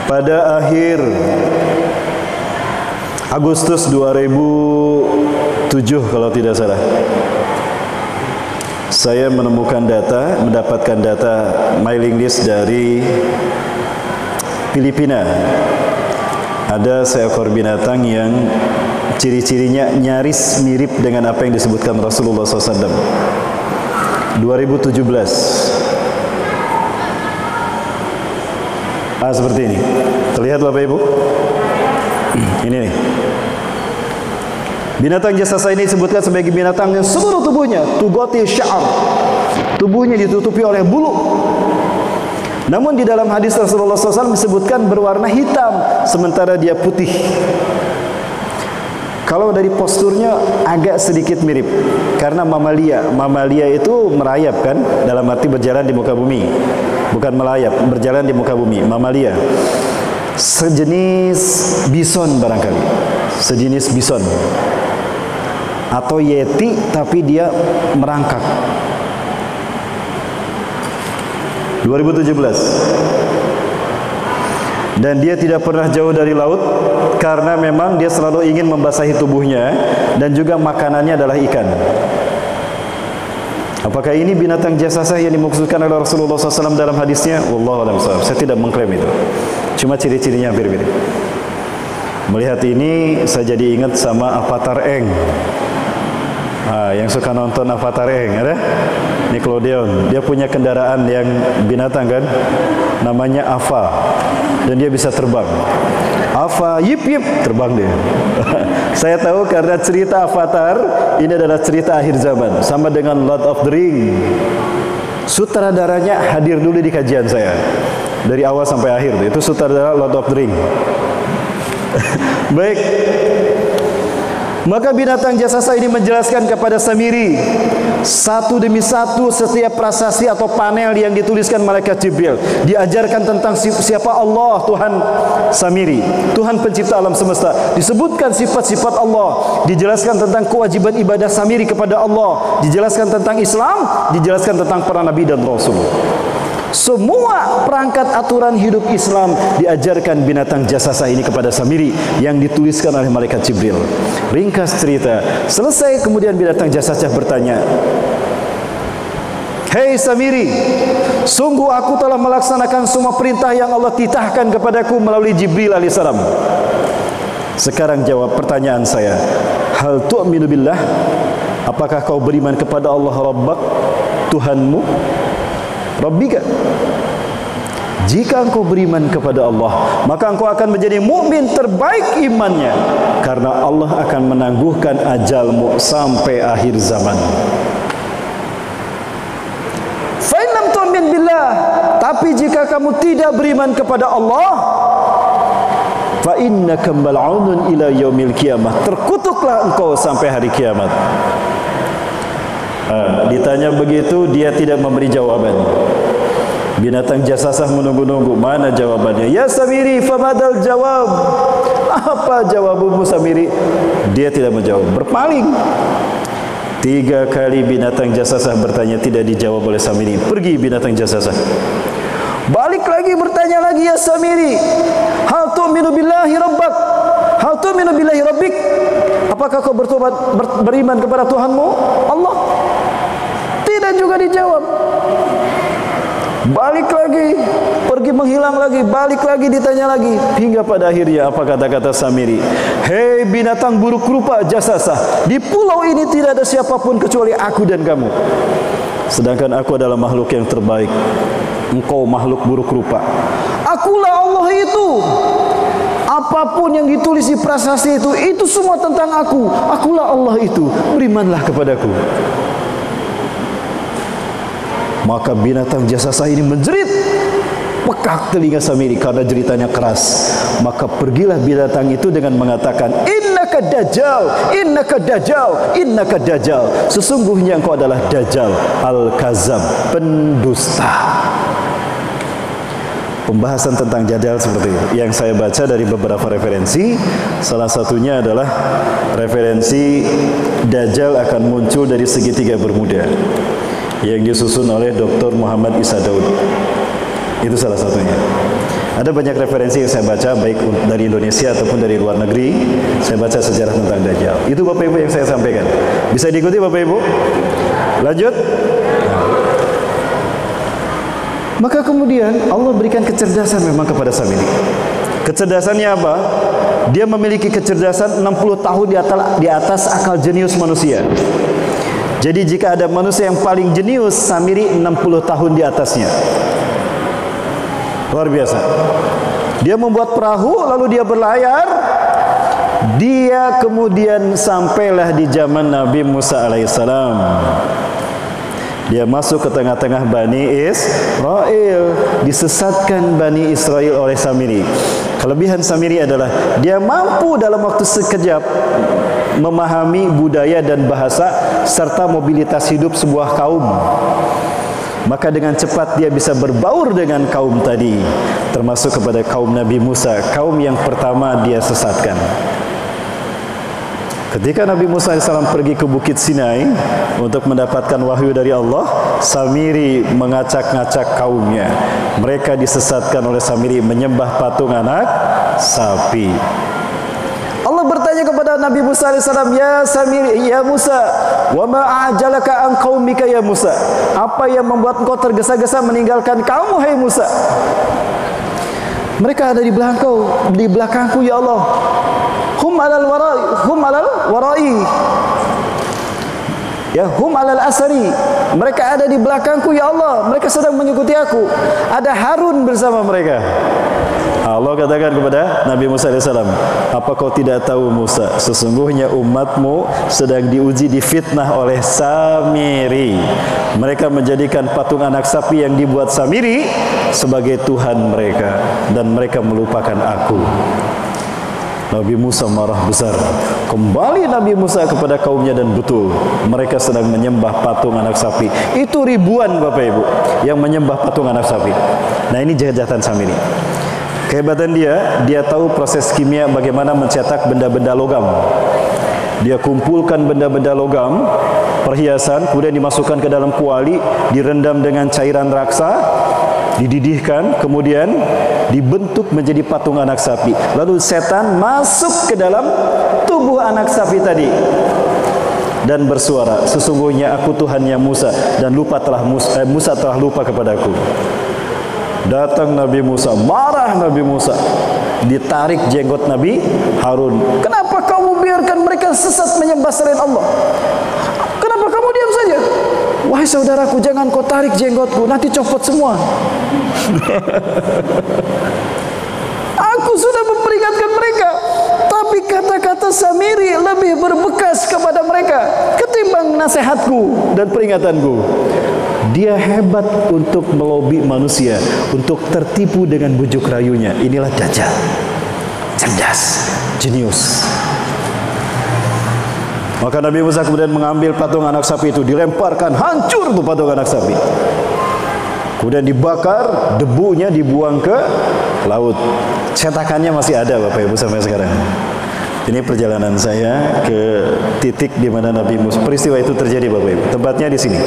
pada akhir Agustus 2007 kalau tidak salah, saya mendapatkan data mailing list dari Filipina. Ada seekor binatang yang ciri-cirinya nyaris mirip dengan apa yang disebutkan Rasulullah SAW. 2017. Seperti ini. Terlihat Bapak Ibu? Ini nih. Binatang jasasa ini disebutkan sebagai binatang yang seluruh tubuhnya tugoti sya'ar. Tubuhnya ditutupi oleh bulu. Namun di dalam hadis Rasulullah SAW disebutkan berwarna hitam sementara dia putih. Kalau dari posturnya agak sedikit mirip karena mamalia. Mamalia itu merayap kan, dalam arti berjalan di muka bumi. Bukan melayap, berjalan di muka bumi. Mamalia. Sejenis bison barangkali. Sejenis bison. Atau yeti tapi dia merangkak. 2017. Dan dia tidak pernah jauh dari laut karena memang dia selalu ingin membasahi tubuhnya dan juga makanannya adalah ikan. Apakah ini binatang jasasa yang dimaksudkan oleh Rasulullah SAW dalam hadisnya? Wallahu a'lam bishawab. Saya tidak mengklaim itu. Cuma ciri-cirinya hampir mirip. Melihat ini saya jadi ingat sama Avatar Eng. Yang suka nonton Avatar Eng, ada? Nickelodeon. Dia punya kendaraan yang binatang kan? Namanya Ava. Dan dia bisa terbang. Ava, yip yip, terbang dia. Saya tahu karena cerita Avatar ini adalah cerita akhir zaman, sama dengan Lord of the Ring. Sutradaranya hadir dulu di kajian saya dari awal sampai akhir. Itu sutradara Lord of the Ring. Baik. Maka binatang jasasa ini menjelaskan kepada Samiri satu demi satu setiap prasasti atau panel yang dituliskan malaikat Jibril. Diajarkan tentang siapa Allah, Tuhan Samiri, Tuhan pencipta alam semesta. Disebutkan sifat-sifat Allah. Dijelaskan tentang kewajiban ibadah Samiri kepada Allah. Dijelaskan tentang Islam. Dijelaskan tentang para nabi dan rasul. Semua perangkat aturan hidup Islam diajarkan binatang jasasa ini kepada Samiri yang dituliskan oleh malaikat Jibril. Ringkas cerita, selesai kemudian binatang jasasa bertanya, "Hei Samiri, sungguh aku telah melaksanakan semua perintah yang Allah titahkan kepadaku melalui Jibril alaihissalam. Sekarang jawab pertanyaan saya. Hal tu'minu billah? Apakah kau beriman kepada Allah Rabbak, Tuhanmu? Rabbika. Jika engkau beriman kepada Allah, maka engkau akan menjadi mukmin terbaik imannya, karena Allah akan menangguhkan ajalmu sampai akhir zaman. Fa in lam tu'min billah, tapi jika kamu tidak beriman kepada Allah, fa innaka mal'unun ila yaumil qiyamah, terkutuklah engkau sampai hari kiamat. Ditanya begitu, dia tidak memberi jawaban. Binatang jasasah menunggu-nunggu, mana jawabannya? Ya Samiri, famadal jawab. Apa jawabanmu Samiri? Dia tidak menjawab, berpaling. 3 kali binatang jasasah bertanya, tidak dijawab oleh Samiri. Pergi binatang jasasah. Balik lagi bertanya lagi, ya Samiri, hal tu'minu billahi rabbak? Hal tu'minu billahi rabbik? Apakah kau beriman kepada Tuhanmu Allah? Tidak juga dijawab. Balik lagi, pergi menghilang lagi, balik lagi ditanya lagi, hingga pada akhirnya apa kata-kata Samiri? Hei binatang buruk rupa jasasah, di pulau ini tidak ada siapapun kecuali aku dan kamu. Sedangkan aku adalah makhluk yang terbaik. Engkau makhluk buruk rupa. Akulah Allah itu. Apapun yang ditulis di prasasti itu semua tentang aku. Akulah Allah itu. Berimanlah kepadaku. Maka binatang jasasa ini menjerit. Pekak telinga Samiri karena jeritanya keras. Maka pergilah binatang itu dengan mengatakan, Innaka Dajjal, Innaka Dajjal, Innaka Dajjal. Sesungguhnya engkau adalah Dajjal, Al-Kazab, pendusta. Pembahasan tentang Dajjal seperti itu yang saya baca dari beberapa referensi. Salah satunya adalah referensi Dajjal akan muncul dari segitiga Bermuda yang disusun oleh Dr. Muhammad Isa Daud. Itu salah satunya. Ada banyak referensi yang saya baca, baik dari Indonesia ataupun dari luar negeri. Saya baca sejarah tentang Dajjal. Itu Bapak Ibu yang saya sampaikan. Bisa diikuti Bapak Ibu? Lanjut. Maka kemudian Allah berikan kecerdasan memang kepada Samiri. Kecerdasannya apa? Dia memiliki kecerdasan 60 tahun di atas akal jenius manusia. Jadi jika ada manusia yang paling jenius, Samiri 60 tahun di atasnya. Luar biasa. Dia membuat perahu, lalu dia berlayar. Dia kemudian sampailah di zaman Nabi Musa alaihissalam. Dia masuk ke tengah-tengah Bani Israel. Disesatkan Bani Israel oleh Samiri. Kelebihan Samiri adalah dia mampu dalam waktu sekejap memahami budaya dan bahasa serta mobilitas hidup sebuah kaum. Maka dengan cepat dia bisa berbaur dengan kaum tadi, termasuk kepada kaum Nabi Musa, kaum yang pertama dia sesatkan. Ketika Nabi Musa AS pergi ke Bukit Sinai untuk mendapatkan wahyu dari Allah, Samiri mengacak-ngacak kaumnya. Mereka disesatkan oleh Samiri menyembah patung anak sapi. Allah bertanya kepada Nabi Musa AS, "Ya Samiri, ya Musa, wa ma a'jalaka an qaumika ya Musa?" Apa yang membuat engkau tergesa-gesa meninggalkan kaum, hai Musa? Mereka ada di belakangku ya Allah. Hum alal warai. Ya, hum alal asari. Mereka ada di belakangku ya Allah. Mereka sedang mengikuti aku. Ada Harun bersama mereka. Allah katakan kepada Nabi Musa AS, "Apa kau tidak tahu Musa, sesungguhnya umatmu sedang diuji, difitnah oleh Samiri. Mereka menjadikan patung anak sapi yang dibuat Samiri sebagai Tuhan mereka, dan mereka melupakan aku." Nabi Musa marah besar. Kembali Nabi Musa kepada kaumnya, dan betul mereka sedang menyembah patung anak sapi. Itu ribuan Bapak Ibu yang menyembah patung anak sapi. Nah, ini kejahatan Samiri. Kehebatan dia tahu proses kimia bagaimana mencetak benda-benda logam. Dia kumpulkan benda-benda logam, perhiasan, kemudian dimasukkan ke dalam kuali, direndam dengan cairan raksa, dididihkan, kemudian dibentuk menjadi patung anak sapi. Lalu setan masuk ke dalam tubuh anak sapi tadi dan bersuara, "Sesungguhnya aku Tuhannya Musa, dan Musa telah lupa kepadaku." Datang Nabi Musa, marah Nabi Musa, ditarik jenggot Nabi Harun. "Kenapa kamu biarkan mereka sesat menyembah selain Allah? Kenapa kamu diam saja? Wahai saudaraku, jangan kau tarik jenggotku, nanti copot semua." Aku sudah memperingatkan mereka, tapi kata-kata Samiri lebih berbekas kepada mereka ketimbang nasihatku dan peringatanku. Dia hebat untuk melobi manusia untuk tertipu dengan bujuk rayunya. Inilah Dajjal. Cerdas, jenius. Maka Nabi Musa kemudian mengambil patung anak sapi itu, dilemparkan, hancur tuh patung anak sapi. Kemudian dibakar, debunya dibuang ke laut. Cetakannya masih ada Bapak Ibu sampai sekarang. Ini perjalanan saya ke titik di mana Nabi Musa, peristiwa itu terjadi Bapak Ibu. Tempatnya di sini.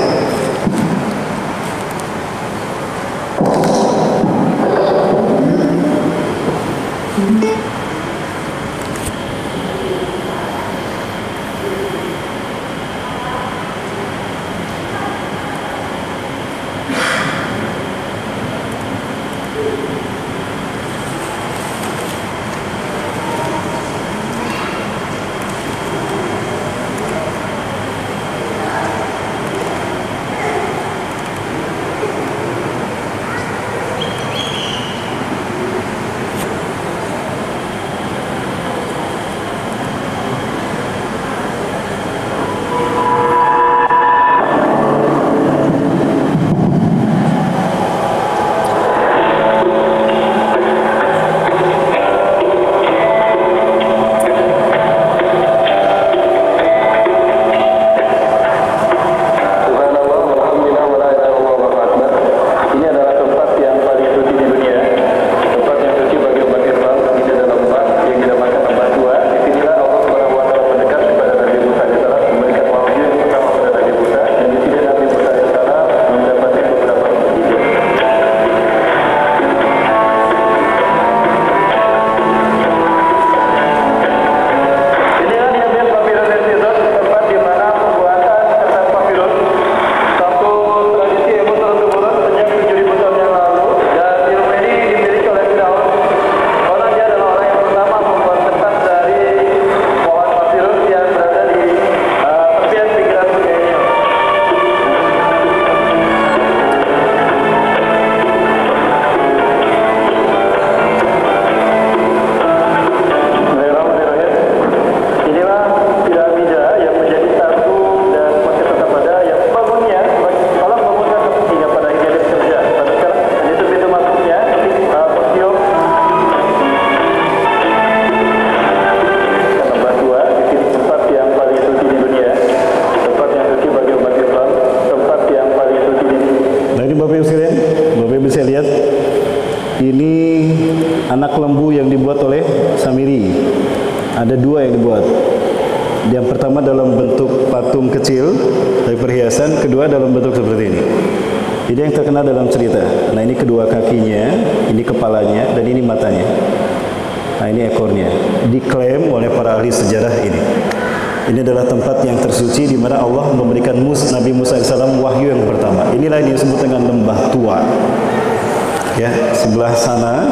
saya lihat ini anak lembu yang dibuat oleh Samiri. Ada dua yang dibuat. Yang pertama dalam bentuk patung kecil dari perhiasan, kedua dalam bentuk seperti ini. Ini yang terkenal dalam cerita. Nah, ini kedua kakinya, ini kepalanya, dan ini matanya. Nah, ini ekornya. Diklaim oleh para ahli sejarah ini. Ini adalah tempat yang tersuci di mana Allah memberikan Nabi Musa AS wahyu yang pertama. Inilah yang disebut dengan lembah tua. Ya, sebelah sana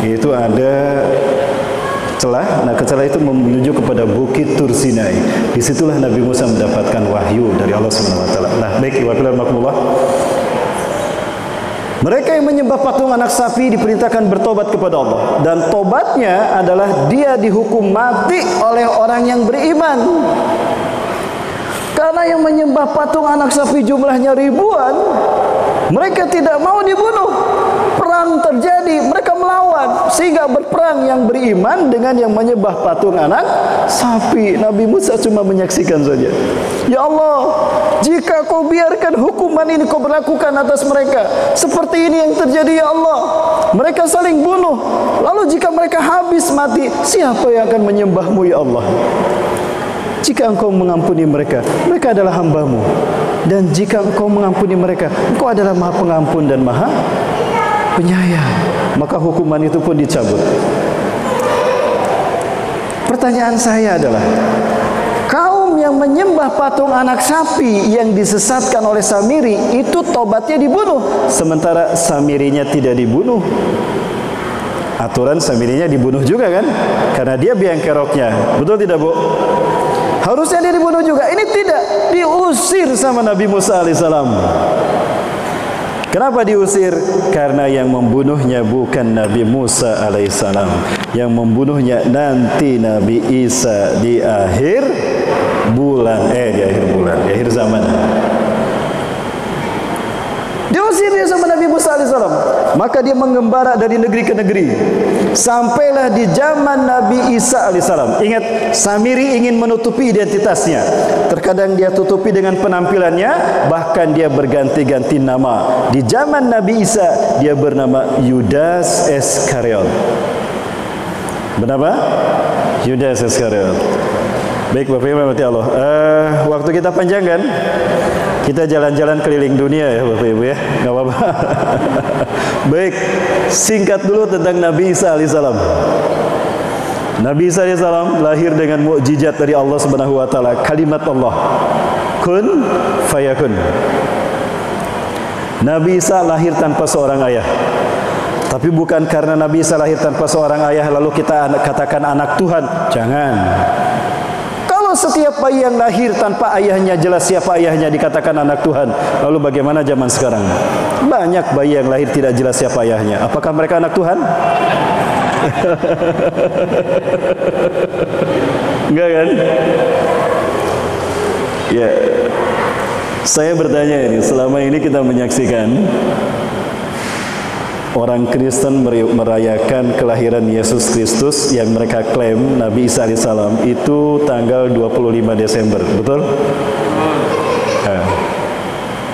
itu ada celah. Nah, ke celah itu menuju kepada Bukit Tur Sinai. Disitulah Nabi Musa mendapatkan wahyu dari Allah SWT. Nah, baik, mereka yang menyembah patung anak sapi diperintahkan bertobat kepada Allah, dan tobatnya adalah dia dihukum mati oleh orang yang beriman. Karena yang menyembah patung anak sapi jumlahnya ribuan, mereka tidak mau dibunuh. Perang terjadi, mereka melawan, sehingga berperang yang beriman dengan yang menyembah patung anak sapi. Nabi Musa cuma menyaksikan saja. Ya Allah, jika kau biarkan hukuman ini kau berlakukan atas mereka, seperti ini yang terjadi ya Allah. Mereka saling bunuh. Lalu jika mereka habis mati, siapa yang akan menyembahmu ya Allah? Jika engkau mengampuni mereka, mereka adalah hamba-Mu. Dan jika engkau mengampuni mereka, engkau adalah maha pengampun dan maha penyayang. Maka hukuman itu pun dicabut. Pertanyaan saya adalah, kaum yang menyembah patung anak sapi yang disesatkan oleh Samiri itu tobatnya dibunuh, sementara Samirinya tidak dibunuh. Aturan Samirinya dibunuh juga kan, karena dia biang keroknya. Betul tidak, Bu? Harusnya dia dibunuh juga. Ini tidak, diusir sama Nabi Musa alaihissalam. Kenapa diusir? Karena yang membunuhnya bukan Nabi Musa alaihissalam. Yang membunuhnya nanti Nabi Isa di akhir bulan, di akhir zaman. Diusir dia sama Nabi Musa alaihissalam. Maka dia mengembara dari negeri ke negeri, sampailah di zaman Nabi Isa alaihissalam. Ingat, Samiri ingin menutupi identitasnya. Terkadang dia tutupi dengan penampilannya, bahkan dia berganti-ganti nama. Di zaman Nabi Isa dia bernama Yudas Iskariot. Bernama Yudas Iskariot. Baik Bapak Ibu Allah, waktu kita panjang kan? Kita jalan-jalan keliling dunia ya Bapak Ibu ya, nggak apa-apa. Baik, singkat dulu tentang Nabi Isa alaihissalam. Nabi Isa alaihissalam lahir dengan mukjizat dari Allah Subhanahu wa taala, kalimat Allah, kun fayakun. Nabi Isa lahir tanpa seorang ayah. Tapi bukan karena Nabi Isa lahir tanpa seorang ayah lalu kita katakan anak Tuhan. Jangan. Kalau setiap bayi yang lahir tanpa ayahnya jelas siapa ayahnya dikatakan anak Tuhan, lalu bagaimana zaman sekarang? Banyak bayi yang lahir tidak jelas siapa ayahnya. Apakah mereka anak Tuhan? Enggak kan? Ya, saya bertanya ini, selama ini kita menyaksikan orang Kristen merayakan kelahiran Yesus Kristus yang mereka klaim Nabi Isa alaihissalam itu tanggal 25 Desember, betul?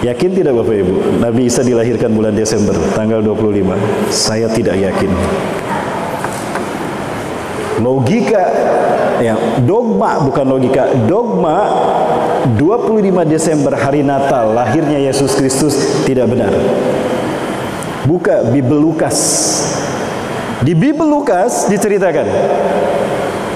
Yakin tidak Bapak Ibu? Nabi Isa dilahirkan bulan Desember, tanggal 25. Saya tidak yakin. Logika, dogma, bukan logika, dogma 25 Desember hari Natal lahirnya Yesus Kristus tidak benar. Buka Bible Lukas. Di Bible Lukas diceritakan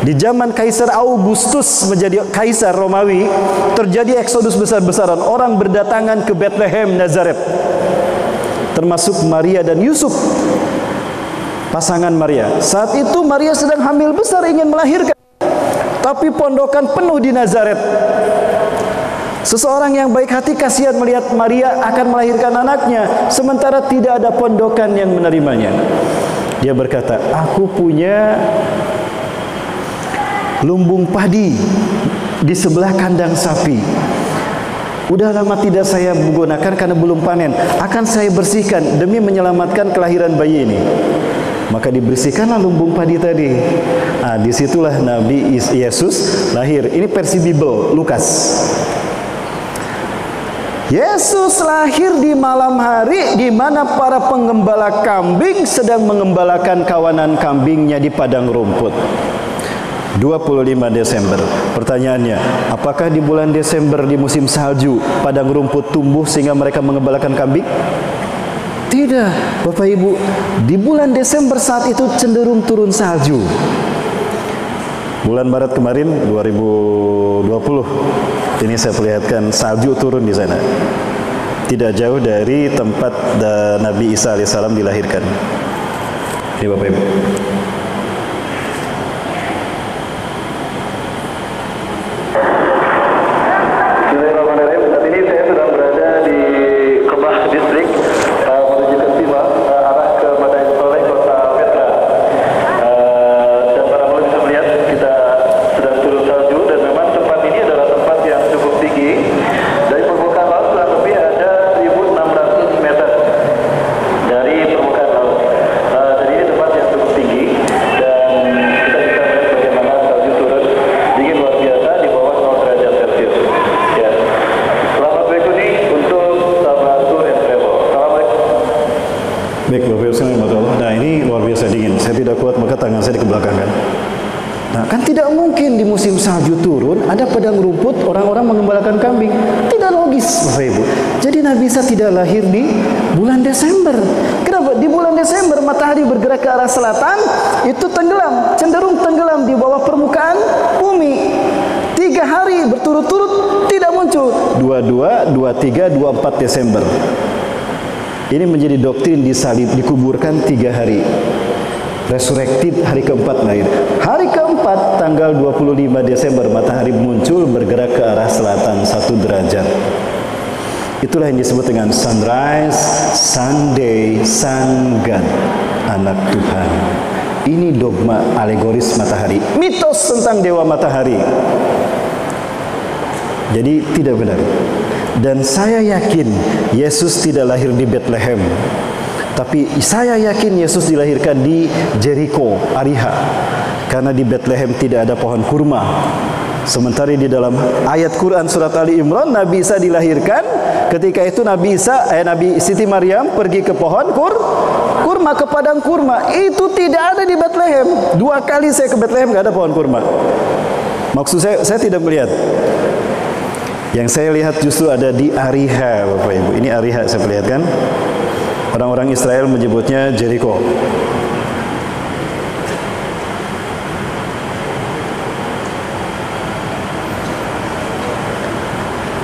di zaman Kaisar Augustus menjadi Kaisar Romawi, terjadi eksodus besar-besaran. Orang berdatangan ke Bethlehem, Nazaret, termasuk Maria dan Yusuf, pasangan Maria. Saat itu Maria sedang hamil besar ingin melahirkan, tapi pondokan penuh di Nazaret. Seseorang yang baik hati kasihan melihat Maria akan melahirkan anaknya, sementara tidak ada pondokan yang menerimanya. Dia berkata, aku punya lumbung padi di sebelah kandang sapi. Udah lama tidak saya menggunakan karena belum panen. Akan saya bersihkan demi menyelamatkan kelahiran bayi ini. Maka dibersihkanlah lumbung padi tadi. Nah, disitulah Nabi Yesus lahir. Ini versi Bible Lukas. Yesus lahir di malam hari di mana para penggembala kambing sedang mengembalakan kawanan kambingnya di padang rumput. 25 Desember. Pertanyaannya, apakah di bulan Desember di musim salju padang rumput tumbuh sehingga mereka mengembalakan kambing? Tidak, Bapak Ibu. Di bulan Desember saat itu cenderung turun salju. Bulan Maret kemarin 2020 ini saya perlihatkan salju turun di sana. Tidak jauh dari tempat Nabi Isa alaihissalam dilahirkan. Ini Bapak Ibu. Baik, Bapak Ibu sekalian, nah ini luar biasa dingin. Saya tidak kuat, maka tangan saya dikebelakangkan. Nah, kan tidak mungkin di musim salju turun ada padang rumput orang-orang mengembalakan kambing. Tidak logis, Bapak Ibu. Jadi Nabi Isa tidak lahir di bulan Desember. Kenapa? Di bulan Desember matahari bergerak ke arah selatan, itu tenggelam, cenderung tenggelam di bawah permukaan bumi. 3 hari berturut-turut tidak muncul. 22, 23, 24 Desember. Ini menjadi doktrin disalib, dikuburkan 3 hari. Resurrected hari keempat lahir. Hari keempat tanggal 25 Desember matahari muncul bergerak ke arah selatan 1 derajat. Itulah yang disebut dengan sunrise, Sunday, sun God, anak Tuhan. Ini dogma alegoris matahari, mitos tentang dewa matahari. Jadi tidak benar. Dan saya yakin Yesus tidak lahir di Bethlehem, tapi saya yakin Yesus dilahirkan di Jericho, Ariha, karena di Bethlehem tidak ada pohon kurma. Sementara di dalam ayat Quran surat Ali Imran, Nabi Isa dilahirkan. Ketika itu Nabi Siti Maryam pergi ke pohon kurma, ke padang kurma. Itu tidak ada di Bethlehem. 2 kali saya ke Bethlehem nggak ada pohon kurma. Maksud saya tidak melihat. Yang saya lihat justru ada di Ariha, Bapak Ibu. Ini Ariha saya perlihatkan. Orang-orang Israel menyebutnya Jericho.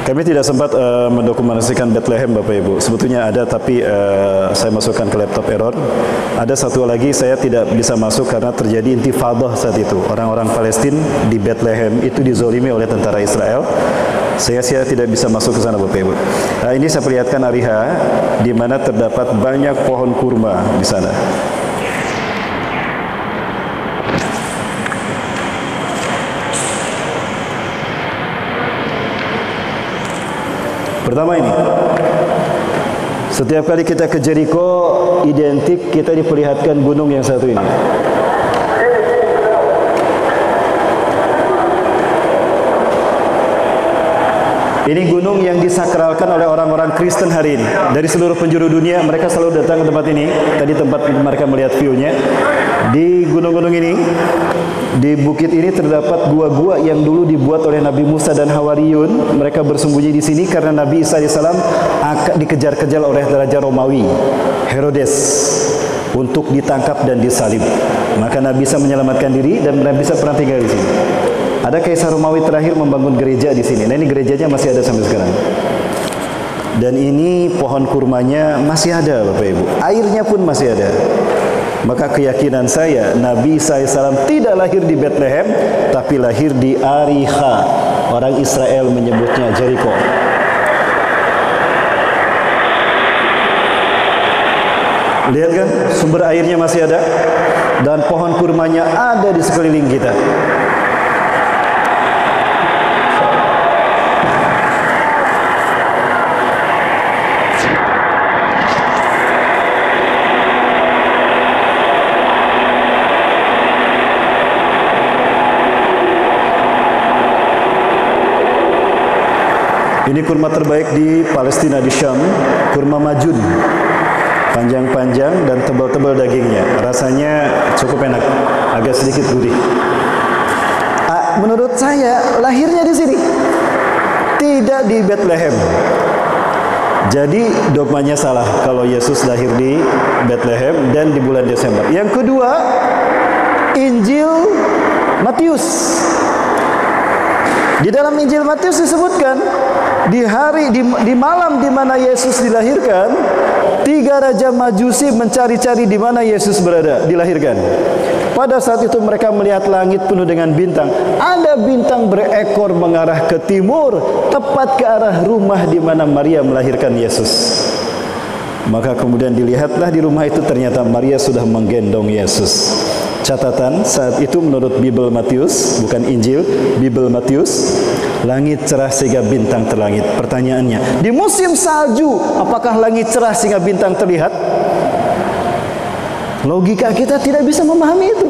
Kami tidak sempat mendokumentasikan Bethlehem, Bapak Ibu. Sebetulnya ada, tapi saya masukkan ke laptop error. Ada satu lagi saya tidak bisa masuk karena terjadi intifadah saat itu. Orang-orang Palestina di Bethlehem itu dizolimi oleh tentara Israel. Saya tidak bisa masuk ke sana, Bapak Ibu. Nah, ini saya perlihatkan Ariha, di mana terdapat banyak pohon kurma di sana. Pertama ini, setiap kali kita ke Jericho, identik kita diperlihatkan gunung yang satu ini. Ini gunung yang disakralkan oleh orang-orang Kristen hari ini. Dari seluruh penjuru dunia, mereka selalu datang ke tempat ini. Tadi tempat mereka melihat view-nya. Di gunung-gunung ini, di bukit ini terdapat gua-gua yang dulu dibuat oleh Nabi Musa dan Hawariyun. Mereka bersembunyi di sini karena Nabi Isa AS akan dikejar-kejar oleh Raja Romawi, Herodes, untuk ditangkap dan disalib. Maka Nabi Isa menyelamatkan diri dan Nabi Isa pernah tinggal di sini. Ada Kaisar Romawi terakhir membangun gereja di sini. Nah, ini gerejanya masih ada sampai sekarang. Dan ini pohon kurmanya masih ada, Bapak Ibu. Airnya pun masih ada. Maka keyakinan saya, Nabi Isa AS tidak lahir di Bethlehem, tapi lahir di Ariha. Orang Israel menyebutnya Jericho. Lihat kan, sumber airnya masih ada, dan pohon kurmanya ada di sekeliling kita. Ini kurma terbaik di Palestina, di Syam, kurma majun. Panjang-panjang dan tebal-tebal dagingnya. Rasanya cukup enak, agak sedikit gurih. Menurut saya lahirnya di sini, tidak di Bethlehem. Jadi dogmanya salah kalau Yesus lahir di Bethlehem dan di bulan Desember. Yang kedua, Injil Matius. Di dalam Injil Matius disebutkan di malam di mana Yesus dilahirkan, 3 raja Majusi mencari-cari di mana Yesus berada, dilahirkan. Pada saat itu mereka melihat langit penuh dengan bintang. Ada bintang berekor mengarah ke timur, tepat ke arah rumah di mana Maria melahirkan Yesus. Maka kemudian dilihatlah di rumah itu, ternyata Maria sudah menggendong Yesus. Catatan saat itu menurut Bible Matius, bukan Injil, Bible Matius, langit cerah sehingga bintang terlangit. Pertanyaannya, di musim salju, apakah langit cerah sehingga bintang terlihat? Logika kita tidak bisa memahami itu.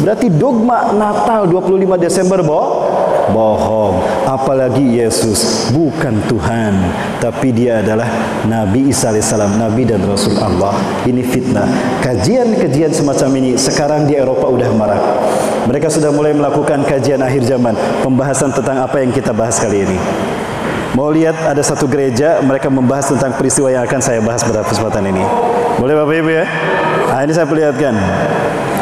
Berarti dogma Natal 25 Desember bohong. Apalagi Yesus bukan Tuhan, tapi dia adalah Nabi Isa alaihissalam, Nabi dan Rasul Allah. Ini fitnah. Kajian-kajian semacam ini sekarang di Eropa udah marak. Mereka sudah mulai melakukan kajian akhir zaman, pembahasan tentang apa yang kita bahas kali ini. Mau lihat ada satu gereja, mereka membahas tentang peristiwa yang akan saya bahas pada kesempatan ini. Boleh Bapak Ibu ya? Nah, ini saya perlihatkan.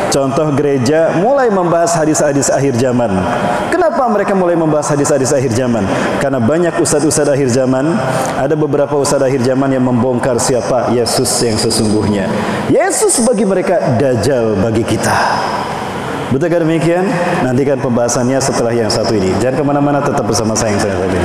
Contoh gereja mulai membahas hadis-hadis akhir zaman. Kenapa mereka mulai membahas hadis-hadis akhir zaman? Karena banyak ustadz-ustadz akhir zaman, ada beberapa ustadz akhir zaman yang membongkar siapa Yesus yang sesungguhnya. Yesus bagi mereka, Dajjal bagi kita. Betulkah demikian? Nantikan pembahasannya setelah yang satu ini. Jangan kemana-mana, tetap bersama saya yang tadi.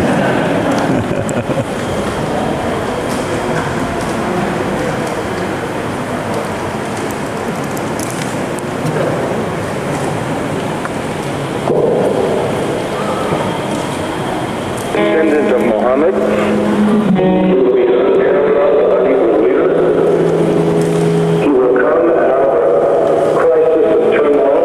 Descendant of Muhammad, he will come out of crisis of turmoil.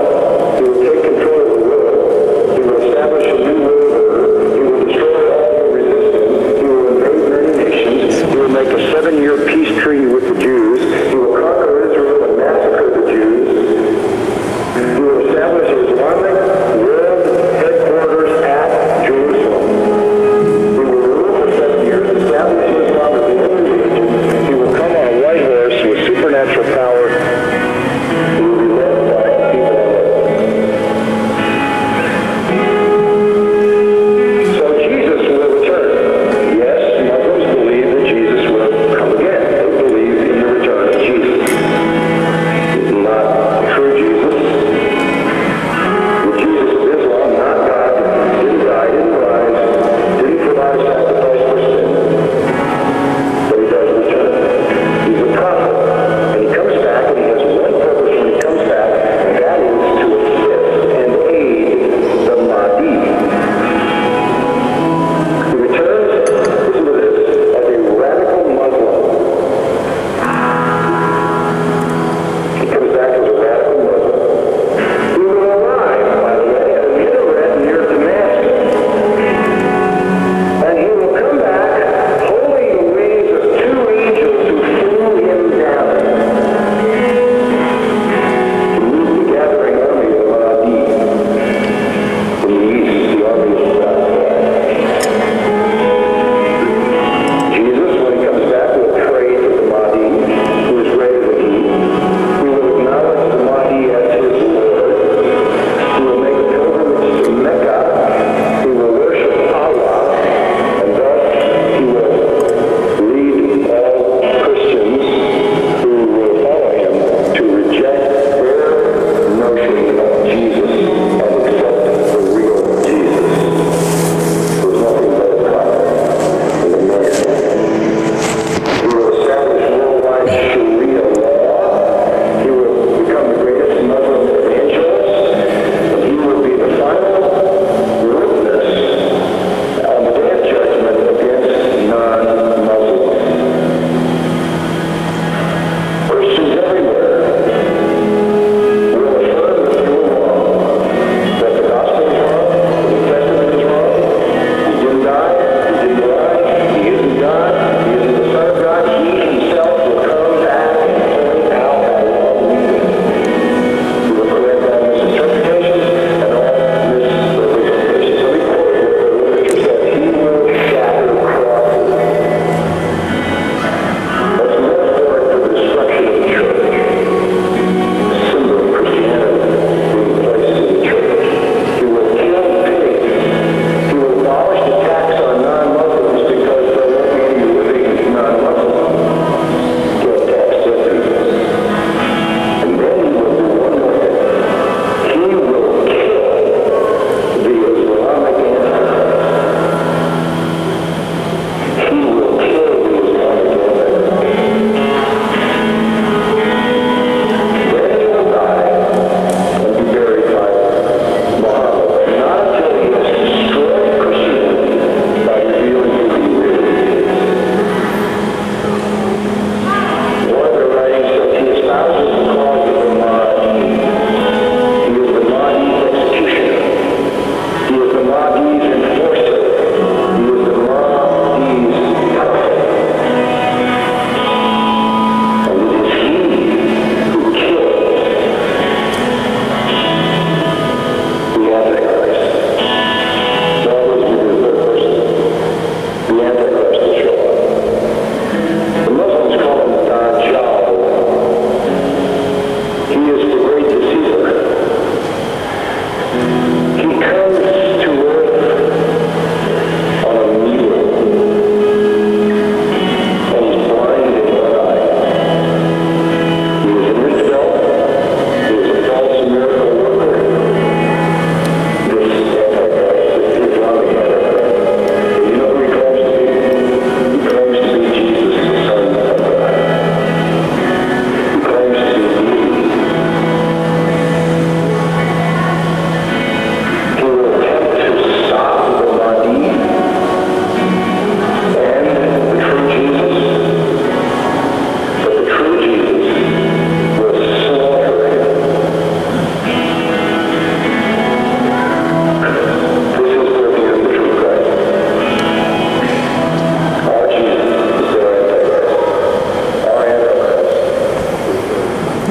He will take control of the world. He will establish a new world order. He will destroy all resistance. He will invade many nations. He will make a 7-year peace treaty with the Jews. He will conquer Israel and massacre the Jews. He will establish Islamic world headquarters at Jerusalem. He will rule for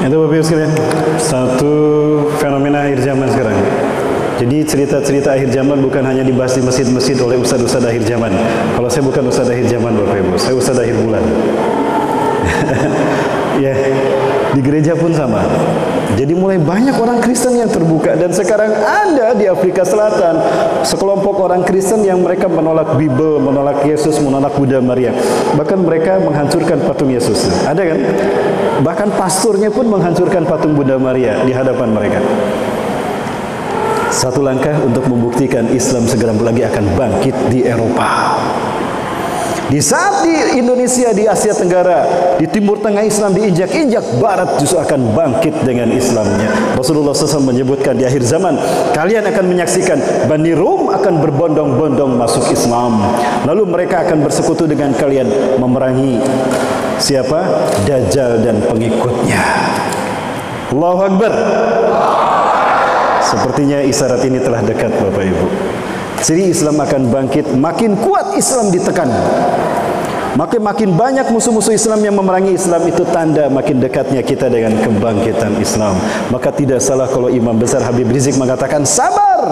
Itu Bapak Ibu sekalian, satu fenomena akhir zaman sekarang. Jadi cerita-cerita akhir zaman bukan hanya dibahas di masjid-masjid oleh ustaz-ustaz akhir zaman. Kalau saya bukan ustaz akhir zaman Bapak Ibu, saya ustaz akhir bulan. Ya, di gereja pun sama. Jadi mulai banyak orang Kristen yang terbuka, dan sekarang ada di Afrika Selatan sekelompok orang Kristen yang mereka menolak Bible, menolak Yesus, menolak Bunda Maria. Bahkan mereka menghancurkan patung Yesus. Ada kan? Bahkan pastornya pun menghancurkan patung Bunda Maria di hadapan mereka. Satu langkah untuk membuktikan Islam segera lagi akan bangkit di Eropa. Di saat di Indonesia, di Asia Tenggara, di Timur Tengah Islam diinjak-injak, Barat justru akan bangkit dengan Islamnya. Rasulullah SAW menyebutkan di akhir zaman, kalian akan menyaksikan Bani Rum akan berbondong-bondong masuk Islam. Lalu mereka akan bersekutu dengan kalian memerangi siapa? Dajjal dan pengikutnya. Allahu Akbar. Sepertinya isyarat ini telah dekat Bapak Ibu. Ciri Islam akan bangkit, makin kuat Islam ditekan. Makin banyak musuh-musuh Islam yang memerangi Islam, itu tanda makin dekatnya kita dengan kebangkitan Islam. Maka tidak salah kalau Imam Besar Habib Rizik mengatakan sabar,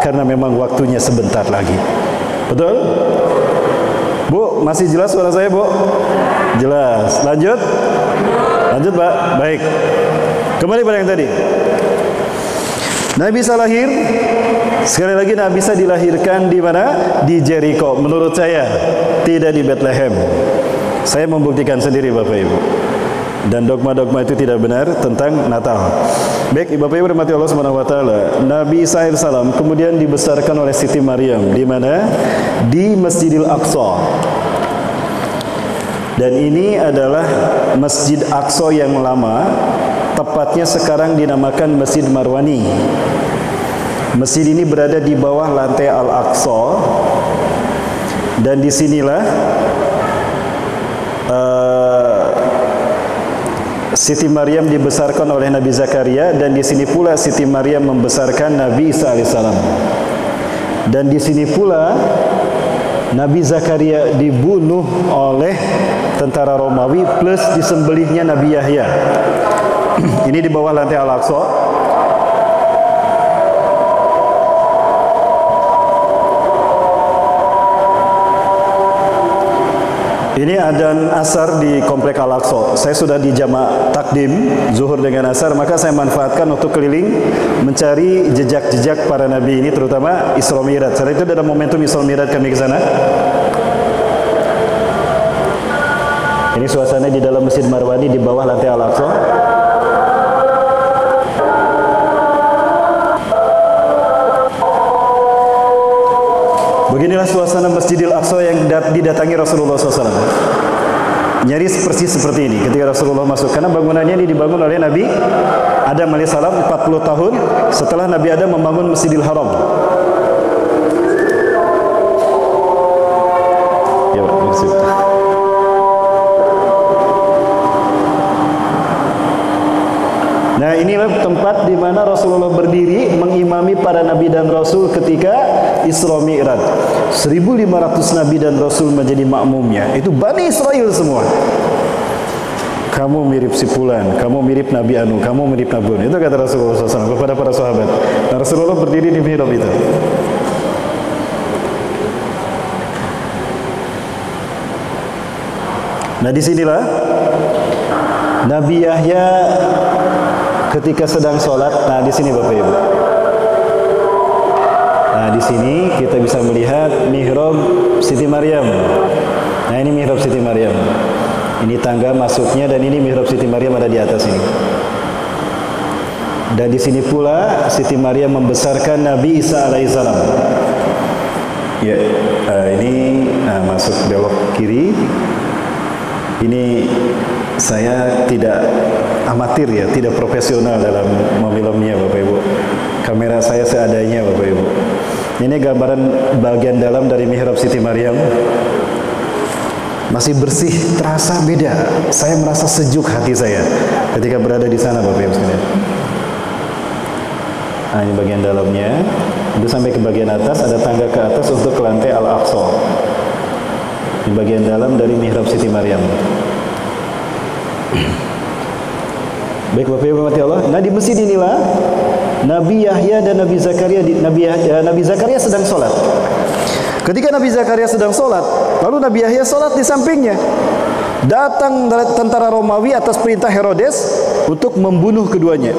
karena memang waktunya sebentar lagi. Betul? Bu, masih jelas suara saya, Bu? Jelas. Lanjut? Lanjut, Pak? Baik. Kembali pada yang tadi. Nabi Isa lahir, sekali lagi Nabi Isa dilahirkan di mana? Di Jericho. Menurut saya tidak di Bethlehem. Saya membuktikan sendiri Bapak Ibu. Dan dogma-dogma itu tidak benar tentang Natal. Baik, Bapak Ibu rahmati Allah Subhanahu wa taala. Nabi Isa alaihissalam kemudian dibesarkan oleh Siti Maryam di mana? Di Masjidil Aqsa. Dan ini adalah Masjid Aqsa yang lama. Tepatnya sekarang dinamakan Masjid Marwani. Masjid ini berada di bawah lantai Al-Aqsa, dan disinilah Siti Maryam dibesarkan oleh Nabi Zakaria, dan di sini pula Siti Maryam membesarkan Nabi Isa alaihissalam. Dan di sini pula Nabi Zakaria dibunuh oleh tentara Romawi plus disembelihnya Nabi Yahya. Ini di bawah lantai Al-Aqsa. Ini adzan asar di komplek Al-Aqsa. Saya sudah di jamak takdim zuhur dengan asar, maka saya manfaatkan untuk keliling mencari jejak-jejak para nabi ini, terutama Isra Mi'raj. Setelah itu ada momentum Isra Mi'raj kami ke sana. Ini suasana di dalam Masjid Marwani di bawah lantai Al-Aqsa. Beginilah suasana Masjidil Aqsa yang didatangi Rasulullah SAW. Nyaris persis seperti ini ketika Rasulullah masuk, karena bangunannya ini dibangun oleh Nabi Adam alaihissalam 40 tahun setelah Nabi Adam membangun Masjidil Haram. Ya, maksud. Nah, inilah tempat di mana Rasulullah berdiri mengimami para nabi dan rasul ketika Isra Mi'raj. 1.500 nabi dan rasul menjadi makmumnya. Itu Bani Israel semua. Kamu mirip si Fulan, kamu mirip Nabi Anu, kamu mirip Nabi Anu. Itu kata Rasulullah SAW kepada para sahabat. Nah, Rasulullah berdiri di mihrab itu. Nah, disinilah Nabi Yahya ketika sedang sholat. Nah, di sini Bapak Ibu. Nah, di sini kita bisa melihat mihrab Siti Maryam. Nah, ini mihrab Siti Maryam. Ini tangga masuknya, dan ini mihrab Siti Maryam ada di atas ini. Dan di sini pula Siti Maryam membesarkan Nabi Isa alaihissalam. Ya, ini masuk belok kiri. Ini saya tidak amatir ya, tidak profesional dalam memfilmnya Bapak Ibu. Kamera saya seadanya Bapak Ibu. Ini gambaran bagian dalam dari mihrab Siti Maryam. Masih bersih, terasa beda. Saya merasa sejuk hati saya ketika berada di sana Bapak Ibu sekalian. Nah, ini bagian dalamnya. Itu sampai ke bagian atas, ada tangga ke atas untuk ke lantai Al-Aqsa. Di bagian dalam dari mihrab Siti Maryam. Baik Bapak Ibu mati Allah. Nah, di masjid inilah Nabi Yahya dan Nabi Zakaria Nabi Zakaria sedang sholat. Ketika Nabi Zakaria sedang sholat, lalu Nabi Yahya sholat di sampingnya. Datang tentara Romawi atas perintah Herodes untuk membunuh keduanya.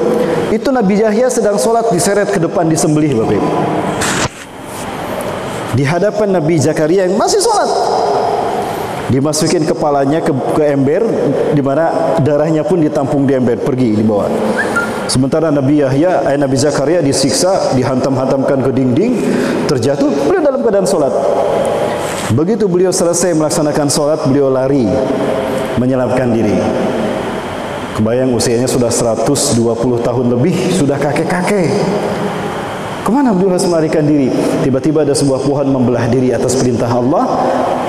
Itu Nabi Yahya sedang sholat, diseret ke depan, disembelih Bapak Ibu. Di hadapan Nabi Zakaria yang masih sholat, dimasukin kepalanya ke ember, di mana darahnya pun ditampung di ember, pergi dibawa. Sementara Nabi Zakaria disiksa, dihantam-hantamkan ke dinding, terjatuh, beliau dalam keadaan sholat. Begitu beliau selesai melaksanakan sholat, beliau lari menyelamatkan diri. Kebayang usianya sudah 120 tahun lebih, sudah kakek-kakek. Kemana beliau harus melarikan diri? Tiba-tiba ada sebuah pohon membelah diri atas perintah Allah.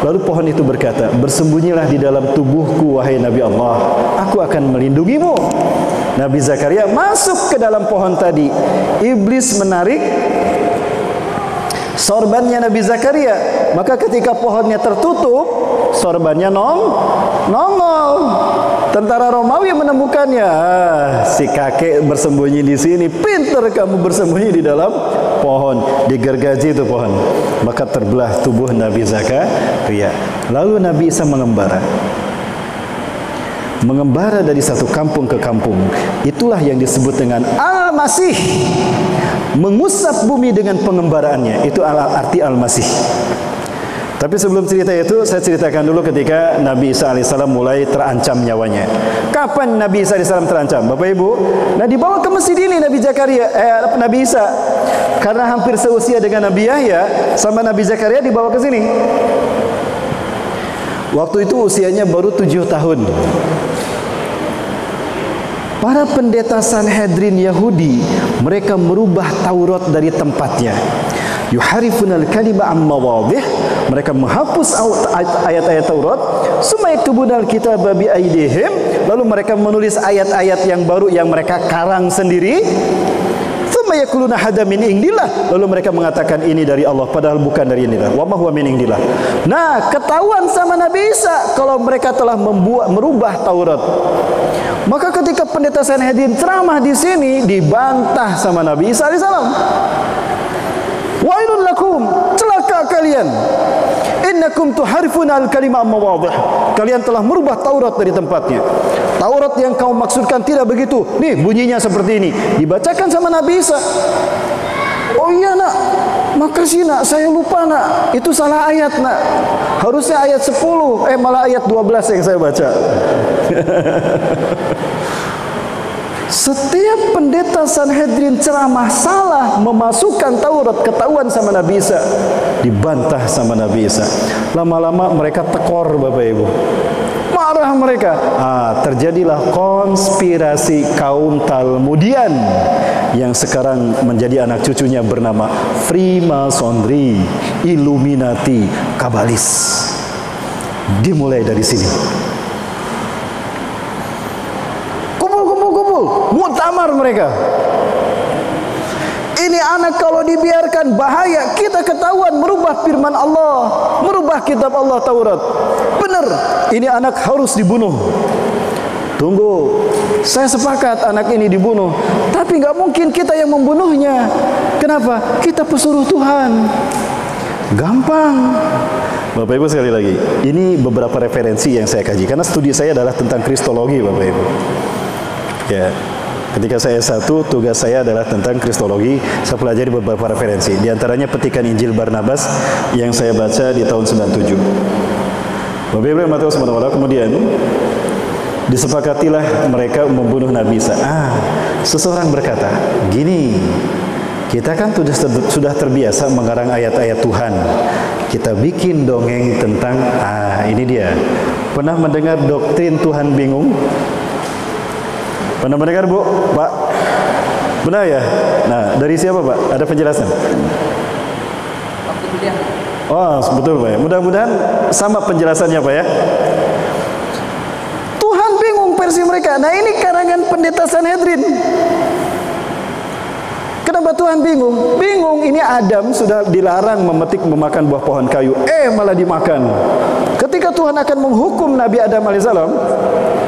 Lalu pohon itu berkata, bersembunyilah di dalam tubuhku wahai Nabi Allah, aku akan melindungimu. Nabi Zakaria masuk ke dalam pohon tadi. Iblis menarik sorbannya Nabi Zakaria. Maka ketika pohonnya tertutup, sorbannya nongol. Tentara Romawi menemukannya. Si kakek bersembunyi di sini. Pintar kamu bersembunyi di dalam pohon. Digergaji itu pohon. Maka terbelah tubuh Nabi Zakaria. Lalu Nabi Isa mengembara dari satu kampung ke kampung. Itulah yang disebut dengan Al-Masih. Mengusap bumi dengan pengembaraannya. Itu arti Al-Masih. Tapi sebelum cerita itu, saya ceritakan dulu ketika Nabi Isa alaihissalam mulai terancam nyawanya. Kapan Nabi Isa alaihissalam terancam? Bapak Ibu, nah dibawa ke masjid ini Nabi Isa. Karena hampir seusia dengan Nabi Yahya, sama Nabi Zakaria dibawa ke sini. Waktu itu usianya baru 7 tahun. Para pendeta Sanhedrin Yahudi, mereka merubah Taurat dari tempatnya. Yuharifunal kalima amma wadih, mereka menghapus ayat-ayat Taurat. Summa yaktubunal kitaba bi aidihim, lalu mereka menulis ayat-ayat yang baru yang mereka karang sendiri. Summa yaquluna hada min indillah, lalu mereka mengatakan ini dari Allah padahal bukan dari indillah. Wa ma huwa min indillah. Nah, ketahuan sama Nabi Isa kalau mereka telah merubah Taurat. Maka ketika pendeta Sanhedrin ceramah di sini, dibantah sama Nabi Isa alaihissalam. Wailun lakum, celaka kalian. Innakum tuharifuna al-kalima amma wadih. Kalian telah merubah Taurat dari tempatnya. Taurat yang kau maksudkan tidak begitu. Nih bunyinya seperti ini. Dibacakan sama Nabi Isa. Oh iya nak, makasih nak, saya lupa nak. Itu salah ayat nak. Harusnya ayat 10, malah ayat 12 yang saya baca. Setiap pendeta Sanhedrin ceramah salah memasukkan Taurat, ketahuan sama Nabi Isa, dibantah sama Nabi Isa. Lama-lama mereka tekor Bapak Ibu, marah mereka. Terjadilah konspirasi kaum Talmudian yang sekarang menjadi anak cucunya bernama Freemasonry, Illuminati, Kabalis. Dimulai dari sini. Muktamar mereka. Ini anak kalau dibiarkan bahaya. Kita ketahuan merubah firman Allah, merubah kitab Allah Taurat. Benar, ini anak harus dibunuh. Tunggu, saya sepakat anak ini dibunuh, tapi nggak mungkin kita yang membunuhnya. Kenapa? Kita pesuruh Tuhan. Gampang. Bapak Ibu sekali lagi, ini beberapa referensi yang saya kaji karena studi saya adalah tentang kristologi Bapak Ibu. Ya, ketika saya S1, tugas saya adalah tentang kristologi. Saya pelajari beberapa referensi. Di antaranya petikan Injil Barnabas yang saya baca di tahun 97. Bapak Ibu Matius SWT, kemudian disepakatilah mereka membunuh Nabi Isa. Seseorang berkata, gini, kita kan sudah terbiasa mengarang ayat-ayat Tuhan. Kita bikin dongeng tentang, ini dia. Pernah mendengar doktrin Tuhan bingung? Pernah mendengar Bu? Pak? Benar ya? Nah, dari siapa Pak? Ada penjelasan? Waktu kuliah. Oh, betul Pak ya. Mudah-mudahan sama penjelasannya Pak ya. Tuhan bingung versi mereka. Nah, ini karangan pendeta Sanhedrin. Kenapa Tuhan bingung? Bingung, ini Adam sudah dilarang memakan buah pohon kayu. Malah dimakan. Ketika Tuhan akan menghukum Nabi Adam alaihissalam,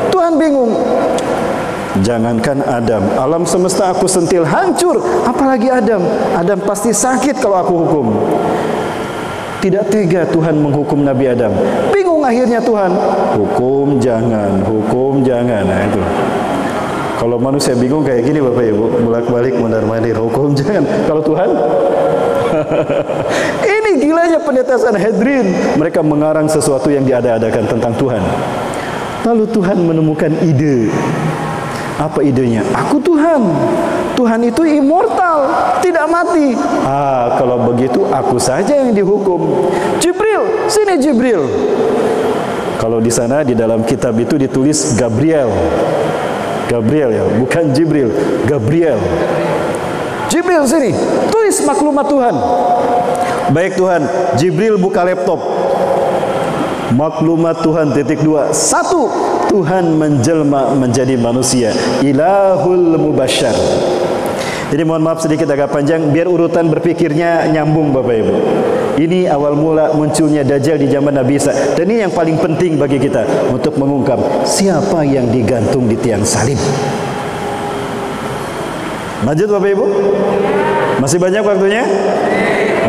Tuhan bingung. Jangankan Adam, alam semesta aku sentil hancur, apalagi Adam. Adam pasti sakit kalau aku hukum. Tidak tega Tuhan menghukum Nabi Adam. Bingung akhirnya Tuhan, hukum jangan, hukum jangan. Nah itu. Kalau manusia bingung kayak gini Bapak Ibu, bolak-balik mondar-mandir, hukum jangan. Kalau Tuhan ini gilanya pendeta Sanhedrin. Mereka mengarang sesuatu yang diada-adakan tentang Tuhan. Lalu Tuhan menemukan ide. Apa idenya? Aku Tuhan. Tuhan itu immortal, tidak mati. Kalau begitu aku saja yang dihukum. Jibril, sini Jibril. Kalau di sana di dalam kitab itu ditulis Gabriel. Gabriel ya, bukan Jibril, Gabriel. Jibril sini, tulis maklumat Tuhan. Baik Tuhan, Jibril buka laptop. Maklumat Tuhan .2. 1. Tuhan menjelma menjadi manusia, ilahul mubasyar. Jadi mohon maaf sedikit agak panjang biar urutan berpikirnya nyambung Bapak Ibu. Ini awal mula munculnya Dajjal di zaman Nabi Isa. Dan ini yang paling penting bagi kita untuk mengungkap siapa yang digantung di tiang salib. Lanjut Bapak Ibu. Masih banyak waktunya?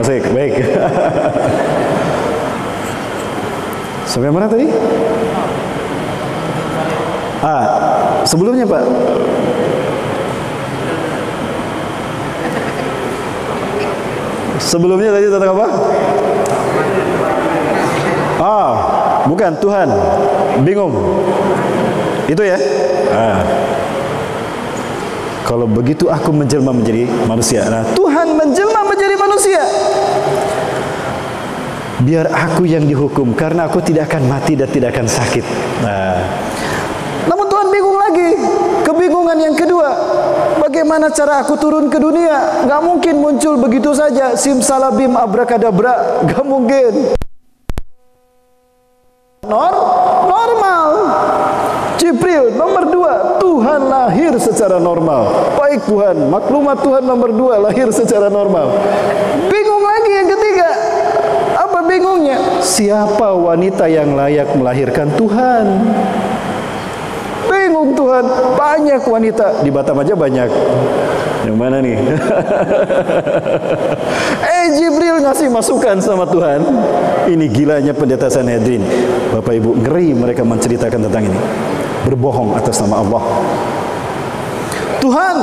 Masih, baik. Sampai mana tadi? Sebelumnya Pak. Sebelumnya tadi tentang apa? Bukan Tuhan. Bingung. Itu ya? Kalau begitu aku menjelma menjadi manusia. Nah, Tuhan menjelma menjadi manusia. Biar aku yang dihukum karena aku tidak akan mati dan tidak akan sakit. Namun Tuhan bingung lagi. Kebingungan yang kedua, bagaimana cara aku turun ke dunia? Gak mungkin muncul begitu saja simsalabim abrakadabra. Gak mungkin. Normal. Jibril nomor 2, Tuhan lahir secara normal. Baik Tuhan, maklumat Tuhan nomor 2, lahir secara normal. Bingung lagi yang ketiga. Apa bingungnya? Siapa wanita yang layak melahirkan Tuhan? Bingung Tuhan. Banyak wanita di Batam aja banyak. Yang mana nih? Jibril ngasih masukan sama Tuhan. Ini gilanya pendeta Sanhedrin. Bapak Ibu ngeri mereka menceritakan tentang ini. Berbohong atas nama Allah. Tuhan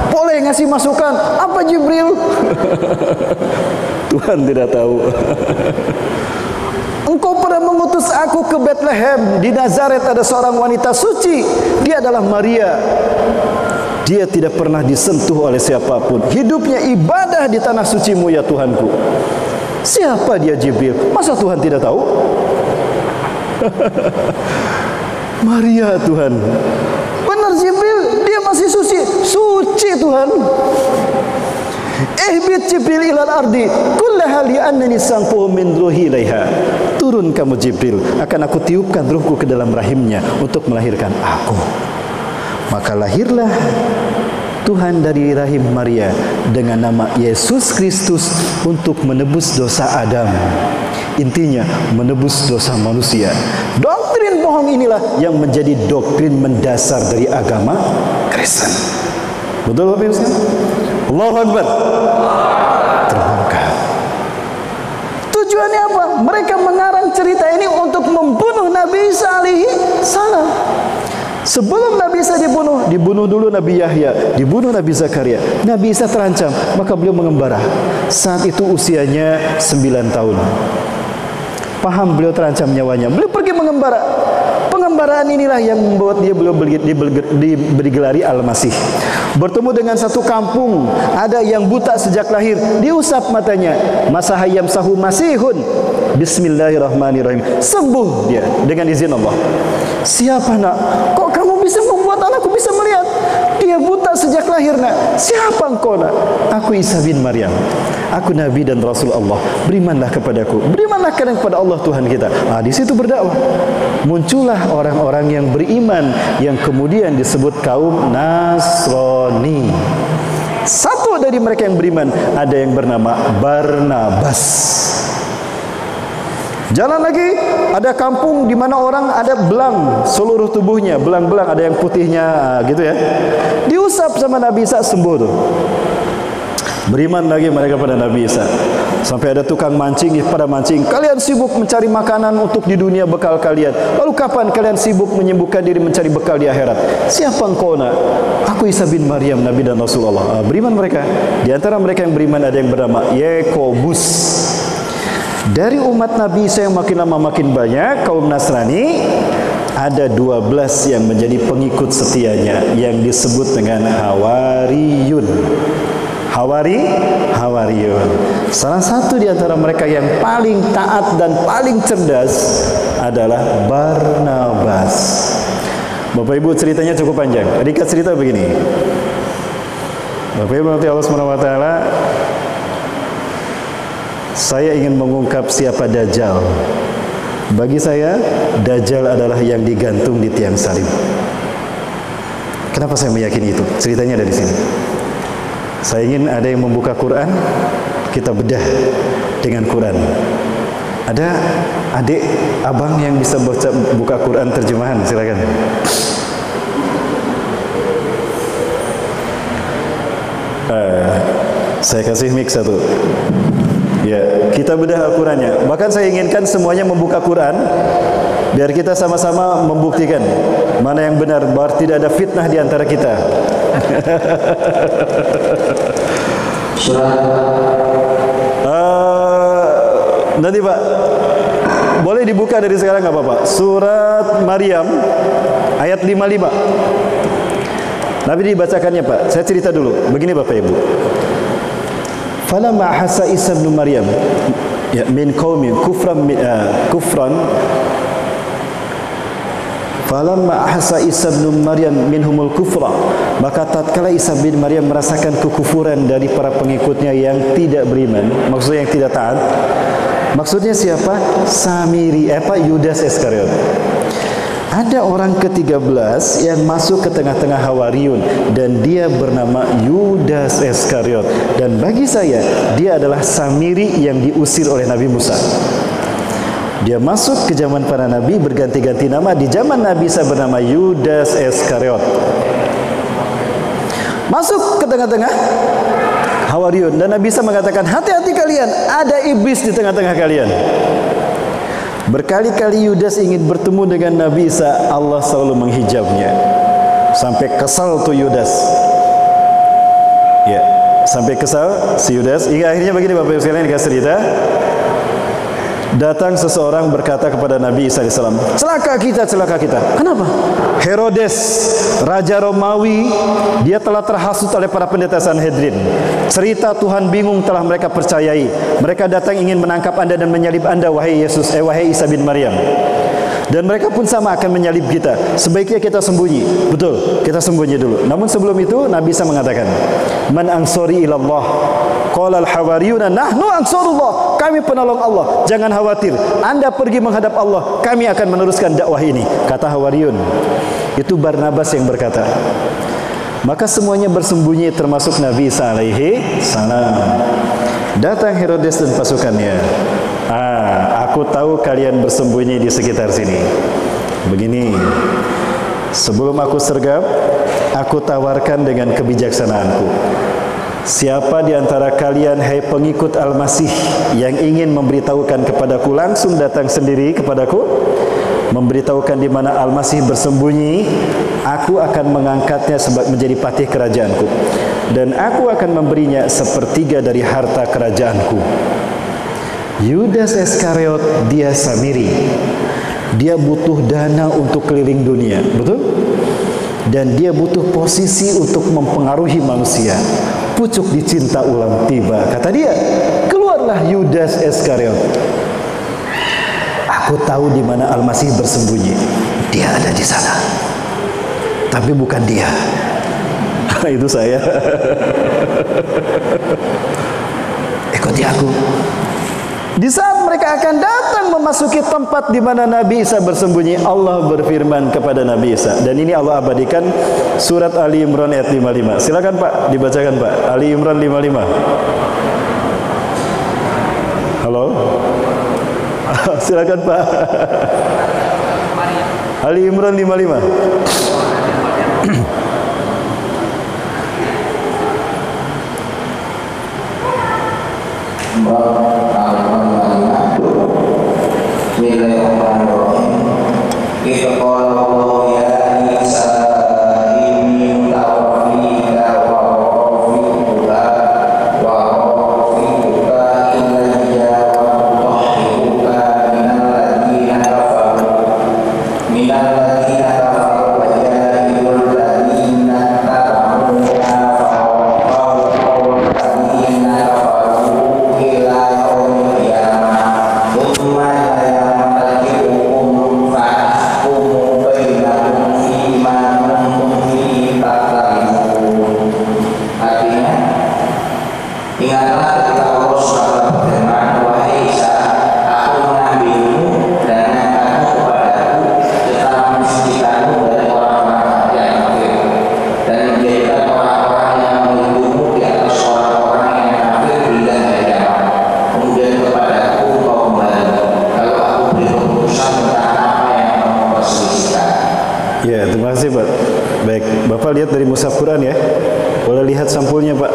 boleh ngasih masukan. Apa Jibril? Tuhan tidak tahu. Engkau pernah mengutus aku ke Bethlehem. Di Nazaret ada seorang wanita suci. Dia adalah Maria. Dia tidak pernah disentuh oleh siapapun. Hidupnya ibadah di tanah sucimu ya Tuhanku. Siapa dia Jibril? Masa Tuhan tidak tahu? Maria Tuhan. Benar Jibril, dia masih suci. Suci Tuhan. Ihbit Jibril ilal ardi kullaha li'annani sangfuhu min ruhi ilaiha. Turun kamu Jibril, akan aku tiupkan ruhku ke dalam rahimnya untuk melahirkan aku. Maka lahirlah Tuhan dari rahim Maria dengan nama Yesus Kristus untuk menebus dosa Adam. Intinya menebus dosa manusia. Doktrin bohong inilah yang menjadi doktrin mendasar dari agama Kristen. Betul Bapak Ibu sekalian? Allahu Akbar. Terbongkar. Tujuannya apa? Mereka mengarang cerita ini untuk membunuh Nabi Isa alaihi salam. Sebelum Nabi Isa dibunuh dulu Nabi Yahya, dibunuh Nabi Zakaria. Nabi Isa terancam, maka beliau mengembara. Saat itu usianya 9 tahun. Paham beliau terancam nyawanya. Beliau pergi mengembara. Pengembaraan inilah yang membuat dia diberi gelari Al-Masih. Bertemu dengan satu kampung, ada yang buta sejak lahir, diusap matanya. Masahayam sahu masihun. Bismillahirrahmanirrahim. Sembuh dia dengan izin Allah. Siapa nak? Kok kamu bisa membuat anakku bisa melihat? Dia buta sejak lahir nak. Siapa engkau nak? Aku Isa bin Maryam. Aku Nabi dan Rasul Allah. Berimanlah kepadaku. Berimanlah kepada Allah Tuhan kita. Di situ berdakwah. Muncullah orang-orang yang beriman yang kemudian disebut kaum Nasrani. Satu dari mereka yang beriman ada yang bernama Barnabas. Jalan lagi, ada kampung di mana orang ada belang seluruh tubuhnya, belang-belang, ada yang putihnya gitu ya. Diusap sama Nabi Isa, sembuh tuh. Beriman lagi mereka pada Nabi Isa. Sampai ada tukang mancing pada mancing. Kalian sibuk mencari makanan untuk di dunia bekal kalian. Lalu kapan kalian sibuk menyibukkan diri mencari bekal di akhirat? Siapa engkau nak? Aku Isa bin Maryam, Nabi dan Rasulullah. Beriman mereka. Di antara mereka yang beriman ada yang bernama Yakobus. Dari umat Nabi Isa yang makin lama makin banyak, kaum Nasrani, ada 12 yang menjadi pengikut setianya yang disebut dengan Hawariyun. Hawariyun. Salah satu di antara mereka yang paling taat dan paling cerdas adalah Barnabas. Bapak Ibu, ceritanya cukup panjang. Ringkas cerita begini. Bapak Ibu, nanti Allah SWT, saya ingin mengungkap siapa Dajjal. Bagi saya, Dajjal adalah yang digantung di tiang salib. Kenapa saya meyakini itu? Ceritanya ada di sini. Saya ingin ada yang membuka Quran, kita bedah dengan Quran. Ada adik, abang yang bisa buka Quran terjemahan, silakan. Saya kasih mic satu. Ya, kita bedah Al-Qurannya. Bahkan saya inginkan semuanya membuka Quran, biar kita sama-sama membuktikan mana yang benar, biar tidak ada fitnah di antara kita. Nanti Pak, boleh dibuka dari sekarang nggak apa-apa. Surat Maryam ayat 55. Nabi dibacakannya Pak. Saya cerita dulu. Begini Bapak Ibu. Falamma ahassa Isa bin Maryam ya min qaumin kufran falamma ahassa Isa bin Maryam minhumul kufra, maka tatkala Isa bin Maryam merasakan kekufuran dari para pengikutnya yang tidak beriman, maksudnya yang tidak taat. Maksudnya siapa? Samiri, Yudas Iskariot. Ada orang ke-13 yang masuk ke tengah-tengah Hawariyun dan dia bernama Yudas Iskariot. Dan bagi saya, dia adalah Samiri yang diusir oleh Nabi Musa. Dia masuk ke zaman para nabi, berganti-ganti nama. Di zaman Nabi Isa bernama Yudas Iskariot. Masuk ke tengah-tengah Hawariyun dan Nabi Isa mengatakan, hati-hati kalian, ada iblis di tengah-tengah kalian. Berkali-kali Yudas ingin bertemu dengan Nabi Isa, Allah selalu menghijabnya. Sampai kesal tuh Yudas. Ya, sampai kesal si Yudas. Hingga akhirnya begini Bapak Ibu sekalian, dikasih cerita. Datang seseorang berkata kepada Nabi Isa AS, celaka kita, celaka kita. Kenapa? Herodes, Raja Romawi, dia telah terhasut oleh para pendeta Sanhedrin. Cerita Tuhan bingung telah mereka percayai. Mereka datang ingin menangkap Anda dan menyalib Anda, wahai Isa bin Maryam. Dan mereka pun sama akan menyalib kita. Sebaiknya kita sembunyi. Betul, kita sembunyi dulu. Namun sebelum itu Nabi Isa mengatakan, man ansori ilallah, qala al-hawariyuna nahnu ansarullah, kami penolong Allah. Jangan khawatir, Anda pergi menghadap Allah, kami akan meneruskan dakwah ini, kata Hawariyun. Itu Barnabas yang berkata. Maka semuanya bersembunyi termasuk Nabi Isa alaihi salam. Datang Herodes dan pasukannya. Aku tahu kalian bersembunyi di sekitar sini. Begini, sebelum aku sergap, aku tawarkan dengan kebijaksanaanku. Siapa di antara kalian, hai pengikut Al-Masih, yang ingin memberitahukan kepadaku, langsung datang sendiri kepadaku, memberitahukan di mana Al-Masih bersembunyi, aku akan mengangkatnya menjadi patih kerajaanku, dan aku akan memberinya sepertiga dari harta kerajaanku. Yudas Iskariot, dia Samiri. Dia butuh dana untuk keliling dunia, betul? Dan dia butuh posisi untuk mempengaruhi manusia. Pucuk dicinta ulang tiba, kata dia. Keluarlah Yudas Iskariot. Aku tahu di mana Al-Masih bersembunyi. Dia ada di sana. Tapi bukan dia. Itu saya. Ikuti aku. Di saat mereka akan datang memasuki tempat di mana Nabi Isa bersembunyi, Allah berfirman kepada Nabi Isa, dan ini Allah abadikan, surat Ali Imran ayat 55. Silakan Pak, dibacakan Pak. Ali Imran 55. Halo? Silakan Pak. Ali Imran 55. Ya, terima kasih Pak. Baik, Bapak lihat dari mushaf Quran ya. Boleh lihat sampulnya Pak.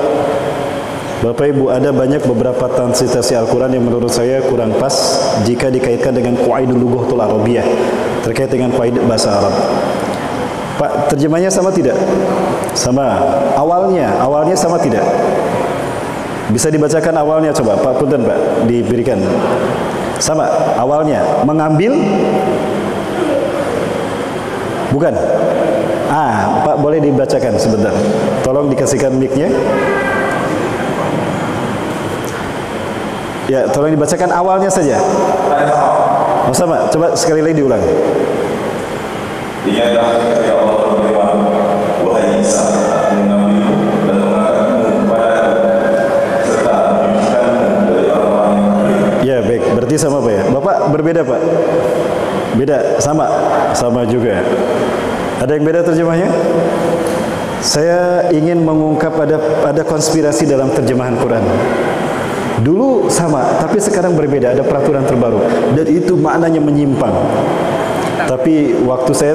Bapak Ibu, ada banyak beberapa transitasi Al-Quran yang menurut saya kurang pas jika dikaitkan dengan Qawaidul Lughatul Arabiyyah, terkait dengan qaid bahasa Arab. Pak, terjemahnya sama tidak? Sama. Awalnya sama tidak? Bisa dibacakan awalnya coba, Pak Punten Pak, diberikan. Sama, awalnya mengambil. Bukan. Pak boleh dibacakan sebentar. Tolong dikasihkan mic-nya. Ya, tolong dibacakan awalnya saja. Oh sama, coba sekali lagi diulang. Ingatlah ketika Allah berfirman, wahai Isa, aku mengambilmu dan mengangkatmu kepadaku, serta menyucikanmu dari orang-orang yang kafir. Ya, baik. Berarti sama Pak ya. Bapak berbeda Pak? Beda? Sama juga. Ada yang beda terjemahnya? Saya ingin mengungkap ada konspirasi dalam terjemahan Quran. Dulu sama, tapi sekarang berbeda, ada peraturan terbaru dan itu maknanya menyimpang. Tapi waktu saya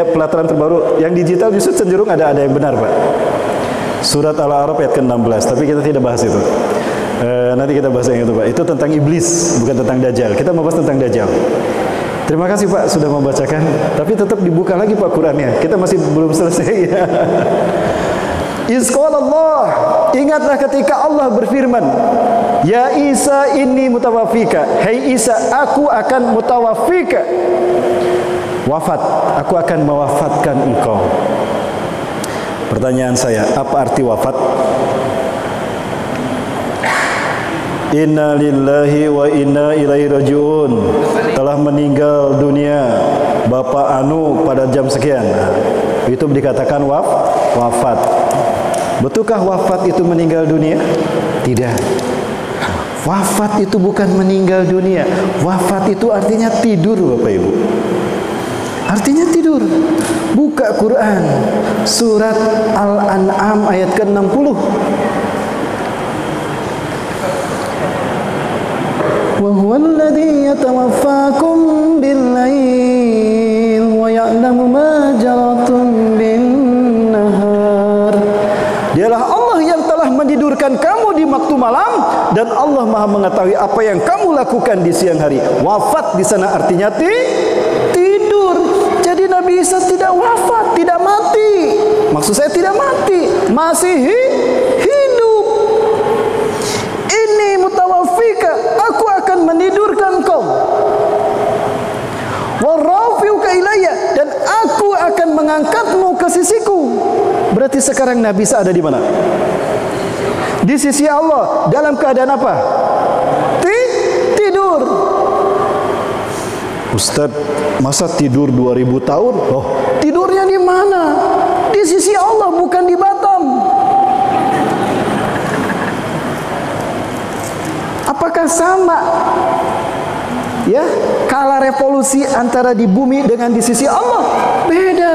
pelaturan terbaru yang digital justru cenderung ada yang benar Pak. Surat Al-A'raf ayat ke-16, tapi kita tidak bahas itu. Nanti kita bahas yang itu Pak. Itu tentang iblis, bukan tentang Dajjal. Kita mau bahas tentang Dajjal. Terima kasih Pak sudah membacakan, tapi tetap dibuka lagi Pak Qurannya. Kita masih belum selesai ya. Allah, ingatlah ketika Allah berfirman, Ya Isa inni mutawafika. Hai Isa, aku akan mutawafika. Wafat, aku akan mewafatkan engkau. Pertanyaan saya, apa arti wafat? Inna lillahi wa inna ilaihi rajiun. Telah meninggal dunia Bapak Anu pada jam sekian. Itu dikatakan wafat. Betulkah wafat itu meninggal dunia? Tidak. Wafat itu bukan meninggal dunia. Wafat itu artinya tidur Bapak Ibu. Artinya tidur. Buka Quran surat Al-An'am ayat ke-60. Wa huwa alladhi yatawaffakum bil-lail wa ya'lamu ma jaratum bin-nahar. Dialah Allah yang telah menidurkan kamu di waktu malam dan Allah Maha mengetahui apa yang kamu lakukan di siang hari. Wafat di sana artinya tidur. Jadi Nabi Isa tidak wafat, tidak mati. Maksud saya tidak mati, masih hidup. Ini mutawaffika, aku akan menidurkan kau. Wa rafi'uka ilayya, dan aku akan mengangkatmu ke sisiku. Berarti sekarang Nabi Isa ada di mana? Di sisi Allah. Dalam keadaan apa? Tidur. Ustaz, masa tidur 2000 tahun? Oh, tidurnya di mana? Di sisi Allah, bukan di Batam. Apakah sama? Ya, kala revolusi antara di bumi dengan di sisi Allah? Beda.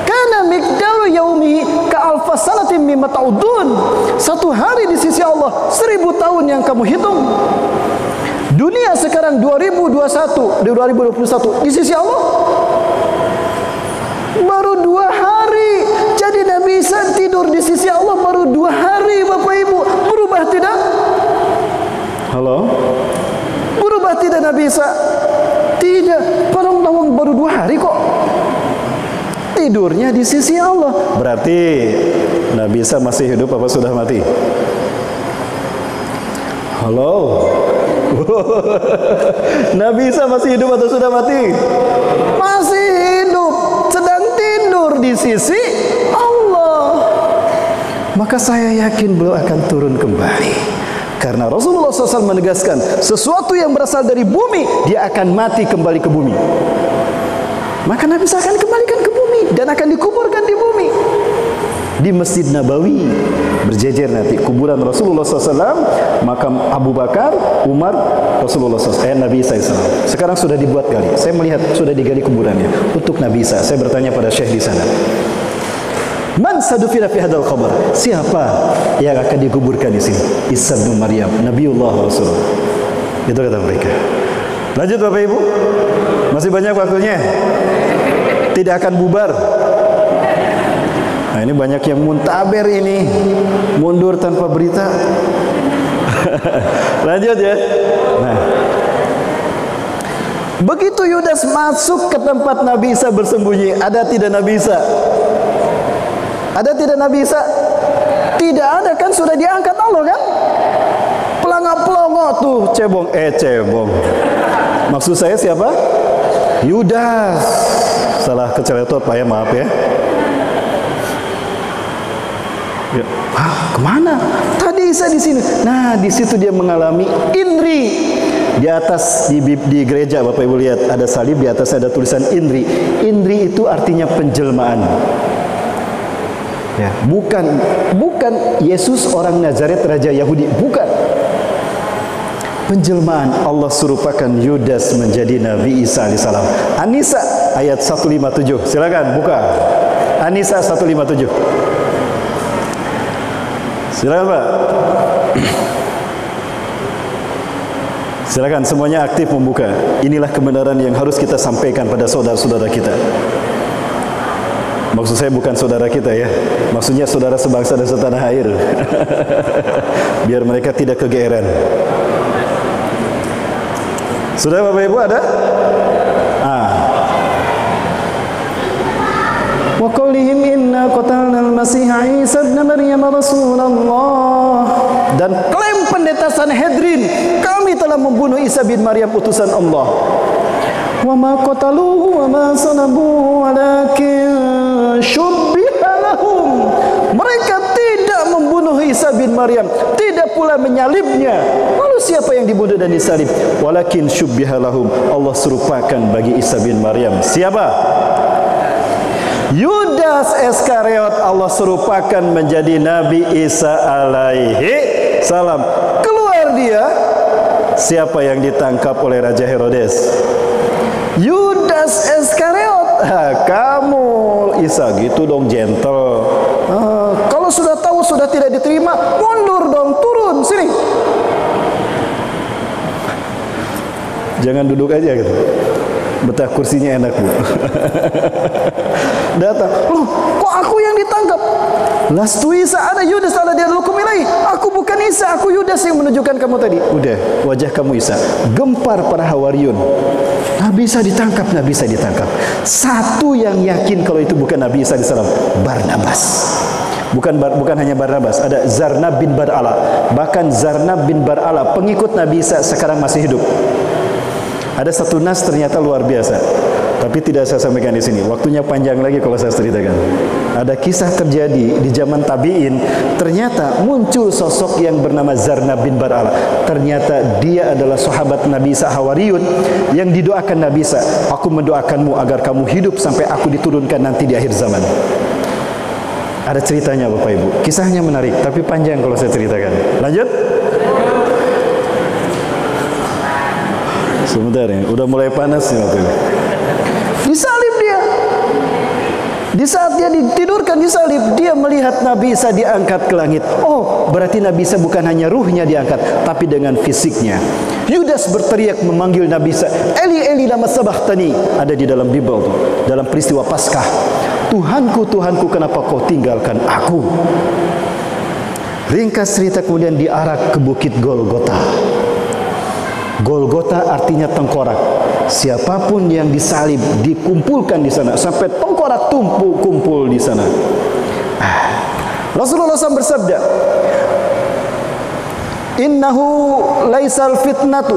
Karena miqdaru yaumi ka alfa sanatin mimma ta'udun. Satu hari di sisi Allah 1000 tahun yang kamu hitung. Dunia sekarang 2021 di sisi Allah baru 2 hari. Jadi Nabi Isa tidur di sisi Allah baru 2 hari, Bapak Ibu. Berubah tidak? Halo? Berubah tidak Nabi Isa? Tidak. Padahal baru 2 hari kok tidurnya di sisi Allah. Berarti Nabi Isa masih hidup apa sudah mati? Halo? Nabi Isa masih hidup atau sudah mati? Masih hidup, sedang tidur di sisi Allah. Maka saya yakin beliau akan turun kembali. Karena Rasulullah SAW menegaskan, sesuatu yang berasal dari bumi, dia akan mati kembali ke bumi. Maka Nabi Isa akan kembalikan ke bumi dan akan dikuburkan di bumi. Di Masjid Nabawi berjejer nanti kuburan Rasulullah SAW, makam Abu Bakar, Umar, Rasulullah SAW, Nabi Isa SAW. Sekarang sudah dibuat gali. Saya melihat sudah digali kuburannya untuk Nabi Isa. Saya bertanya pada Syekh di sana, man sadufina fi hadal qabr? Siapa yang akan dikuburkan di sini? Isa bin Maryam, Nabiullah Rasulullah. Itu kata mereka. Lanjut Bapak Ibu. Masih banyak waktunya. Tidak akan bubar. Nah, ini banyak yang muntaber ini, mundur tanpa berita. Lanjut ya. Nah, begitu Yudas masuk ke tempat Nabi Isa bersembunyi, ada tidak Nabi Isa? Ada tidak Nabi Isa? Tidak ada, kan sudah diangkat Allah kan? Pelangak-pelongo tuh cebong. Cebong. Maksud saya siapa? Yudas. Salah keceletot Pak ya, maaf ya. Ya, kemana? Tadi Isa di sini. Nah, di situ dia mengalami indri. Di atas di gereja Bapak Ibu lihat ada salib, di atas ada tulisan indri. Indri itu artinya penjelmaan. Ya, bukan Yesus orang Nazaret raja Yahudi, bukan. Penjelmaan Allah serupakan Yudas menjadi Nabi Isa alaihissalam. An-Nisa ayat 157. Silakan buka. An-Nisa 157. Silakan Pak. Silakan semuanya aktif membuka. Inilah kebenaran yang harus kita sampaikan pada saudara-saudara kita. Maksud saya bukan saudara kita ya. Maksudnya saudara sebangsa dan setanah air. Biar mereka tidak kegeeran. Sudah Bapak Ibu ada? Wa qaulihim inna qatalna al-masih Isa ibn Maryam Rasulullah. Dan klaim pendeta Sanhedrin, kami telah membunuh Isa bin Maryam utusan Allah. Wa ma qataluhu wa ma salabuhu walakin syubbiha lahum. Mereka tidak membunuh Isa bin Maryam, tidak pula menyalibnya. Lalu siapa yang dibunuh dan disalib? Walakin syubbiha lahum. Allah serupakan bagi Isa bin Maryam. Siapa? Yudas Iskariot Allah serupakan menjadi Nabi Isa alaihi salam. Keluar dia. Siapa yang ditangkap oleh Raja Herodes? Yudas Iskariot. Kamu Isa gitu dong, gentle. Kalau sudah tahu sudah tidak diterima, mundur dong, turun sini. Jangan duduk aja gitu. Betah kursinya enak Bu. Datang, loh kok aku yang ditangkap? Lastu Isa ada Yudas ala dia lakum ilai. Aku bukan Isa, aku Yudas yang menunjukkan kamu tadi. Udah, wajah kamu Isa. Gempar para Hawariyun. Nabi Isa ditangkap, Nabi Isa ditangkap. Satu yang yakin kalau itu bukan Nabi Isa alaihissalam, Barnabas. Bukan hanya Barnabas, ada Zarnab bin Bar'ala. Bahkan Zarnab bin Bar'ala pengikut Nabi Isa sekarang masih hidup. Ada satu nas ternyata luar biasa, tapi tidak saya sampaikan di sini. Waktunya panjang lagi kalau saya ceritakan. Ada kisah terjadi di zaman tabi'in. Ternyata muncul sosok yang bernama Zarnab bin Bar'ala. Ternyata dia adalah sahabat Nabi Isa Hawariyun yang didoakan Nabi Isa. Aku mendoakanmu agar kamu hidup sampai aku diturunkan nanti di akhir zaman. Ada ceritanya Bapak Ibu. Kisahnya menarik, tapi panjang kalau saya ceritakan. Lanjut. Sebentar ya, udah mulai panas nih waktu ini. Disalib dia. Di saat dia ditidurkan di salib, dia melihat Nabi Isa diangkat ke langit. Oh, berarti Nabi Isa bukan hanya ruhnya diangkat, tapi dengan fisiknya. Yudas berteriak memanggil Nabi Isa, Eli Eli lama sabachthani. Ada di dalam Bible tuh, dalam peristiwa Paskah. Tuhanku, Tuhanku, kenapa kau tinggalkan aku? Ringkas cerita, kemudian diarak ke bukit Golgota. Golgota artinya tengkorak. Siapapun yang disalib dikumpulkan di sana sampai tengkorak kumpul di sana. Rasulullah SAW bersabda, Innahu laisal fitnatu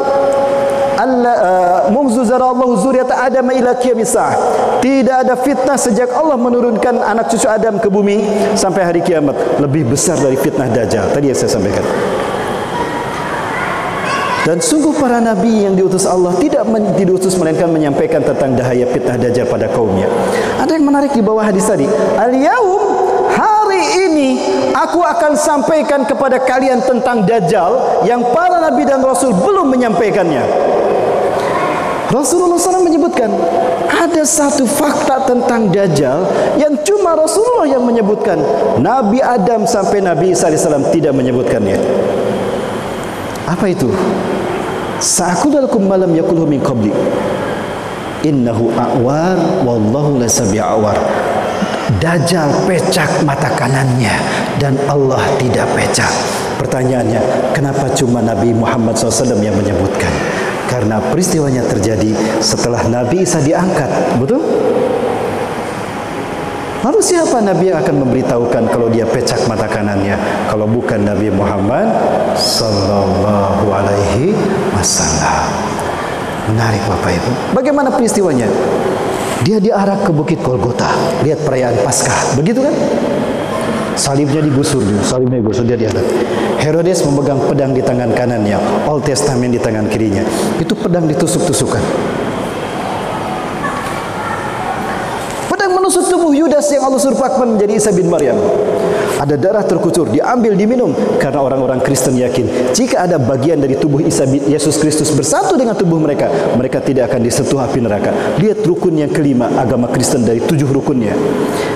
munzu zarallahu zuriyata Adam ila qiyamis saah. Tidak ada fitnah sejak Allah menurunkan anak cucu Adam ke bumi sampai hari kiamat lebih besar dari fitnah Dajjal. Tadi yang saya sampaikan. Dan sungguh para nabi yang diutus Allah tidak diutus melainkan menyampaikan tentang dahaya fitnah Dajjal pada kaumnya. Ada yang menarik di bawah hadis tadi. Al-yaum, hari ini aku akan sampaikan kepada kalian tentang Dajjal yang para nabi dan rasul belum menyampaikannya. Rasulullah SAW menyebutkan ada satu fakta tentang Dajjal yang cuma Rasulullah yang menyebutkan. Nabi Adam sampai Nabi Isa AS tidak menyebutkannya. Apa itu? Sa'akul lakum malam yakulhu min qabli. Innahu a'war wallahu laysa bi'awar. Dajjal pecak mata kanannya dan Allah tidak pecak. Pertanyaannya, kenapa cuma Nabi Muhammad SAW yang menyebutkan? Karena peristiwanya terjadi setelah Nabi Isa diangkat, betul? Lalu siapa Nabi yang akan memberitahukan kalau dia pecak mata kanannya? Kalau bukan Nabi Muhammad Sallallahu Alaihi Wasallam. Menarik Bapak Ibu. Bagaimana peristiwanya? Dia diarak ke bukit Golgota. Lihat perayaan Paskah, begitu kan? Salibnya digusur, dia diangkat. Herodes memegang pedang di tangan kanannya, Old Testament di tangan kirinya. Itu pedang ditusuk-tusukan. Pedang menusuk tubuh Yudas yang Allah serupakan menjadi Isa bin Maryam. Ada darah terkucur, diambil, diminum. Karena orang-orang Kristen yakin jika ada bagian dari tubuh Yesus Kristus bersatu dengan tubuh mereka, mereka tidak akan disentuh api neraka. Lihat rukun yang kelima agama Kristen dari 7 rukunnya.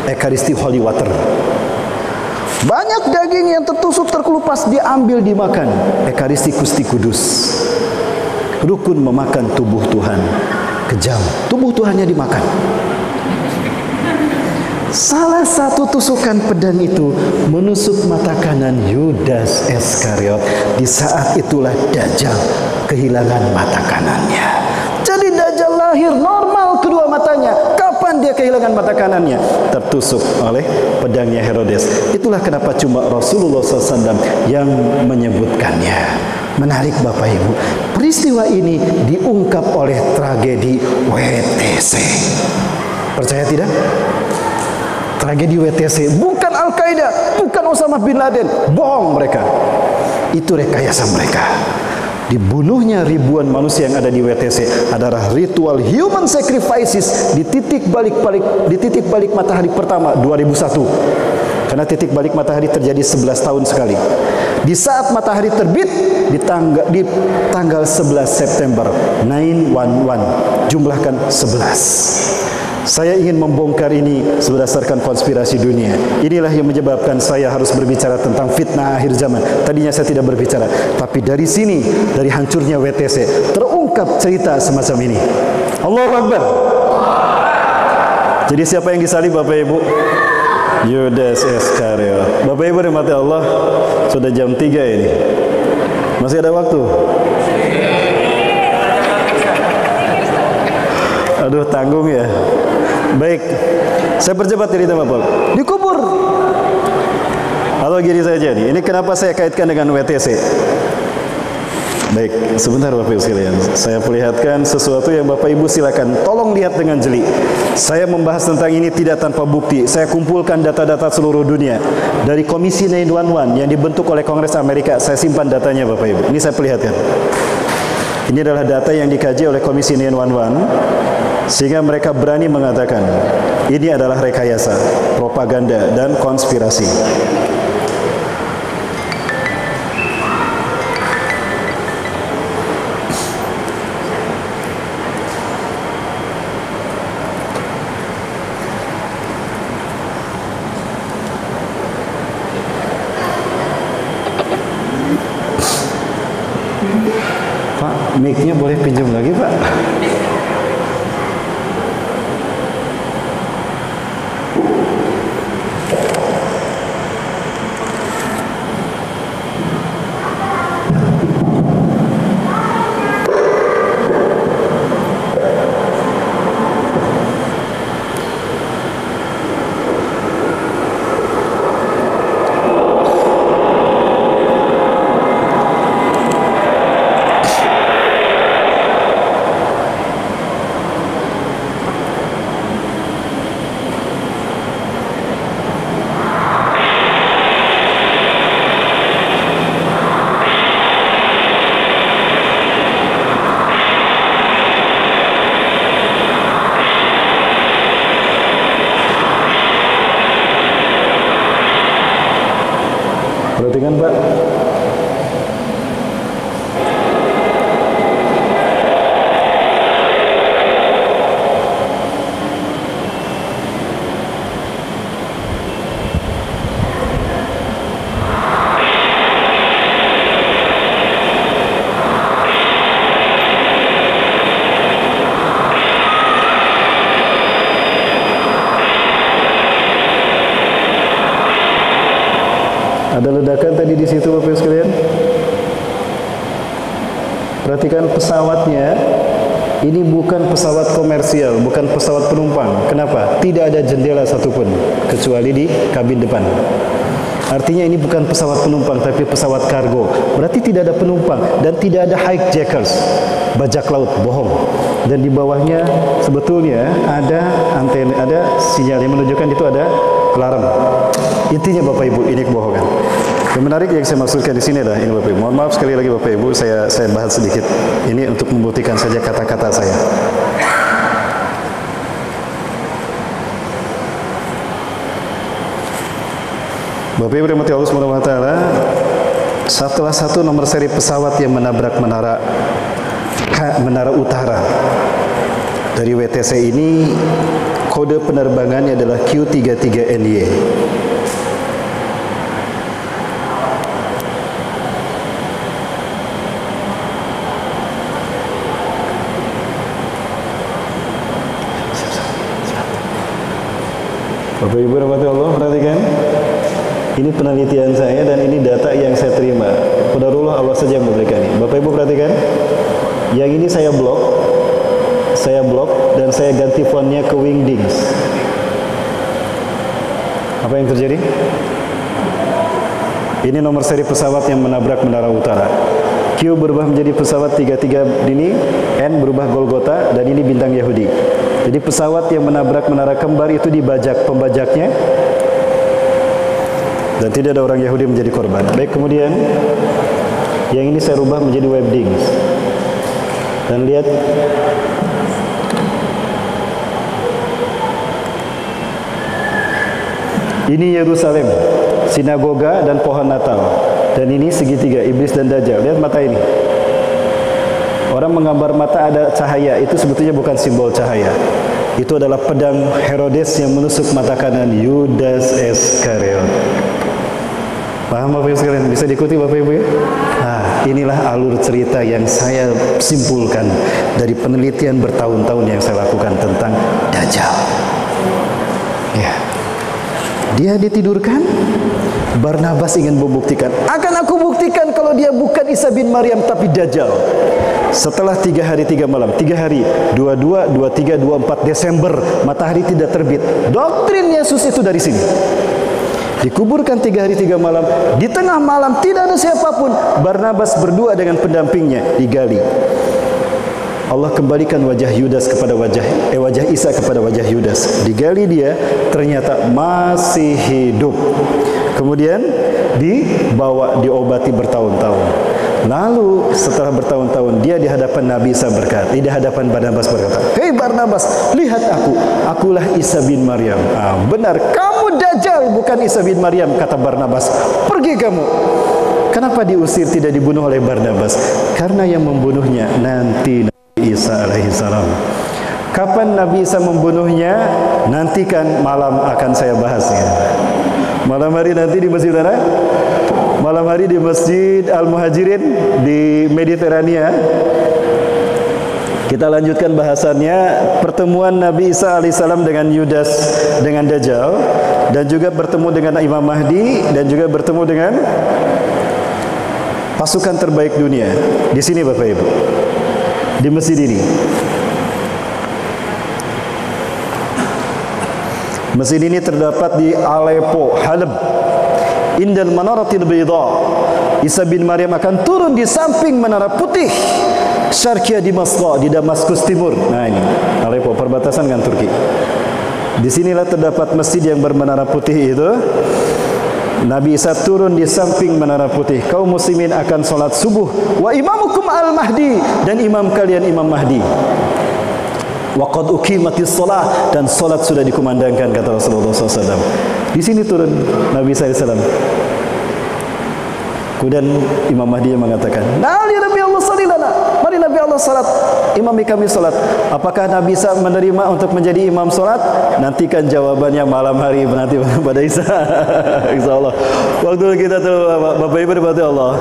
Ekaristi Holy Water. Banyak daging yang tertusuk terkelupas diambil dimakan. Ekaristi Gusti Kudus. Rukun memakan tubuh Tuhan. Kejam, tubuh Tuhannya dimakan. Salah satu tusukan pedang itu menusuk mata kanan Yudas Iskariot. Di saat itulah Dajjal kehilangan mata kanannya. Jadi Dajjal lahir normal kedua matanya. Kapan dia kehilangan mata kanannya? Tertusuk oleh pedangnya Herodes. Itulah kenapa cuma Rasulullah SAW yang menyebutkannya. Menarik Bapak Ibu. Peristiwa ini diungkap oleh tragedi WTC. Percaya tidak? Tragedi WTC bukan Al-Qaeda, bukan Osama bin Laden, bohong mereka. Itu rekayasa mereka. Dibunuhnya ribuan manusia yang ada di WTC adalah ritual human sacrifices di titik balik matahari pertama 2001. Karena titik balik matahari terjadi 11 tahun sekali. Di saat matahari terbit di tanggal 11 September 911, jumlahkan 11. Saya ingin membongkar ini berdasarkan konspirasi dunia. Inilah yang menyebabkan saya harus berbicara tentang fitnah akhir zaman. Tadinya saya tidak berbicara, tapi dari sini, dari hancurnya WTC, terungkap cerita semacam ini. Allahu Akbar. Jadi siapa yang disalib Bapak Ibu? Yudas Iskariot. Bapak Ibu rahmati Allah, sudah jam 3 ini. Masih ada waktu? Aduh, tanggung ya. Baik, saya percepat cerita Bapak. Dikubur. Atau gini saja nih. Ini kenapa saya kaitkan dengan WTC? Baik, sebentar Bapak Ibu sekalian. Saya perlihatkan sesuatu yang Bapak Ibu silakan tolong lihat dengan jeli. Saya membahas tentang ini tidak tanpa bukti. Saya kumpulkan data-data seluruh dunia dari Komisi 911 yang dibentuk oleh Kongres Amerika. Saya simpan datanya Bapak Ibu. Ini saya perlihatkan. Ini adalah data yang dikaji oleh Komisi 911. Sehingga mereka berani mengatakan ini adalah rekayasa, propaganda, dan konspirasi. Mic-nya boleh pinjam lagi, Pak? Perhatikan, Pak. Ada ledakan tadi di situ, Bapak Ibu sekalian. Perhatikan pesawatnya. Ini bukan pesawat komersial, bukan pesawat penumpang. Kenapa? Tidak ada jendela satupun kecuali di kabin depan. Artinya ini bukan pesawat penumpang tapi pesawat kargo. Berarti tidak ada penumpang dan tidak ada hijackers, bajak laut, bohong. Dan di bawahnya sebetulnya ada antena, ada sinyal yang menunjukkan itu ada alarm. Intinya Bapak Ibu, ini kebohongan. Yang menarik yang saya maksudkan di sini adalah ini Bapak Ibu. Mohon maaf sekali lagi Bapak Ibu, saya bahas sedikit. Ini untuk membuktikan saja kata-kata saya. Bapak Ibu rahmati Allah Subhanahu wa taala, setelah satu nomor seri pesawat yang menabrak menara utara dari WTC ini, kode penerbangannya adalah Q33NY. Bapak Ibu rahmati Allah, perhatikan. Ini penelitian saya dan ini data yang saya terima. Qadarullah, Allah saja yang memberikan ini. Bapak Ibu perhatikan. Yang ini saya blok dan saya ganti fontnya ke Wingdings. Apa yang terjadi? Ini nomor seri pesawat yang menabrak menara utara. Q berubah menjadi pesawat 33 ini, N berubah Golgota, dan ini bintang Yahudi. Jadi pesawat yang menabrak menara kembar itu dibajak pembajaknya, dan tidak ada orang Yahudi menjadi korban. Baik, kemudian yang ini saya rubah menjadi Wingdings. Dan lihat, ini Yerusalem, sinagoga dan pohon Natal. Dan ini segitiga, iblis dan dajjal. Lihat mata ini. Orang menggambar mata ada cahaya, itu sebetulnya bukan simbol cahaya. Itu adalah pedang Herodes yang menusuk mata kanan Yudas Iskariot. Paham Bapak Ibu sekalian? Bisa diikuti Bapak Ibu ya? Nah, inilah alur cerita yang saya simpulkan dari penelitian bertahun-tahun yang saya lakukan tentang Dajjal. Ya. Dia ditidurkan, Barnabas ingin membuktikan. Akan aku buktikan kalau dia bukan Isa bin Maryam tapi Dajjal. Setelah 3 hari 3 malam, 3 hari, 22, 23, 24 Desember, matahari tidak terbit. Doktrin Yesus itu dari sini. Dikuburkan 3 hari 3 malam. Di tengah malam tidak ada siapapun. Barnabas berdua dengan pendampingnya digali. Allah kembalikan wajah Yudas kepada wajah Isa kepada wajah Yudas. Digali dia, ternyata masih hidup. Kemudian dibawa diobati bertahun-tahun. Lalu setelah bertahun-tahun dia di hadapan Nabi Isa berkata, di hadapan Barnabas berkata, "Hei Barnabas, lihat akulah Isa bin Maryam." Benar, kamu Dajjal bukan Isa bin Maryam, kata Barnabas. Pergi kamu. Kenapa diusir tidak dibunuh oleh Barnabas? Karena yang membunuhnya nanti Nabi Isa alaihissalam. Kapan Nabi Isa membunuhnya? Nantikan, malam akan saya bahasnya. Malam hari nanti di Masjid Utara malam hari di Masjid Al-Muhajirin di Mediterania. Kita lanjutkan bahasannya pertemuan Nabi Isa alaihissalam dengan Yudas dengan Dajjal, dan juga bertemu dengan Imam Mahdi, dan juga bertemu dengan pasukan terbaik dunia. Di sini Bapak Ibu, di masjid ini. Masjid ini terdapat di Aleppo, Halab. Indal Manaratil Bayda. Isa bin Maryam akan turun di samping menara putih Syarqiyah di Masqa, di Damaskus Timur. Nah ini Aleppo, perbatasan dengan Turki. Di sinilah terdapat masjid yang bermenara putih itu. Nabi Isa turun di samping menara putih. Kaum muslimin akan salat subuh. Wa imamukum al-Mahdi, dan imam kalian Imam Mahdi. Waqad uqimatis shalah, dan salat sudah dikumandangkan, kata Rasulullah SAW. Di sini turun Nabi SAW. Kemudian Imam Mahdi yang mengatakan, "Nali Nabi Allah salilana." Mari Nabi Allah salat, imami kami salat. Apakah Nabi Isa menerima untuk menjadi imam salat? Nantikan jawabannya malam hari nanti pada Isa. Insyaallah. Waktu kita tuh Bapak Ibu berarti Allah.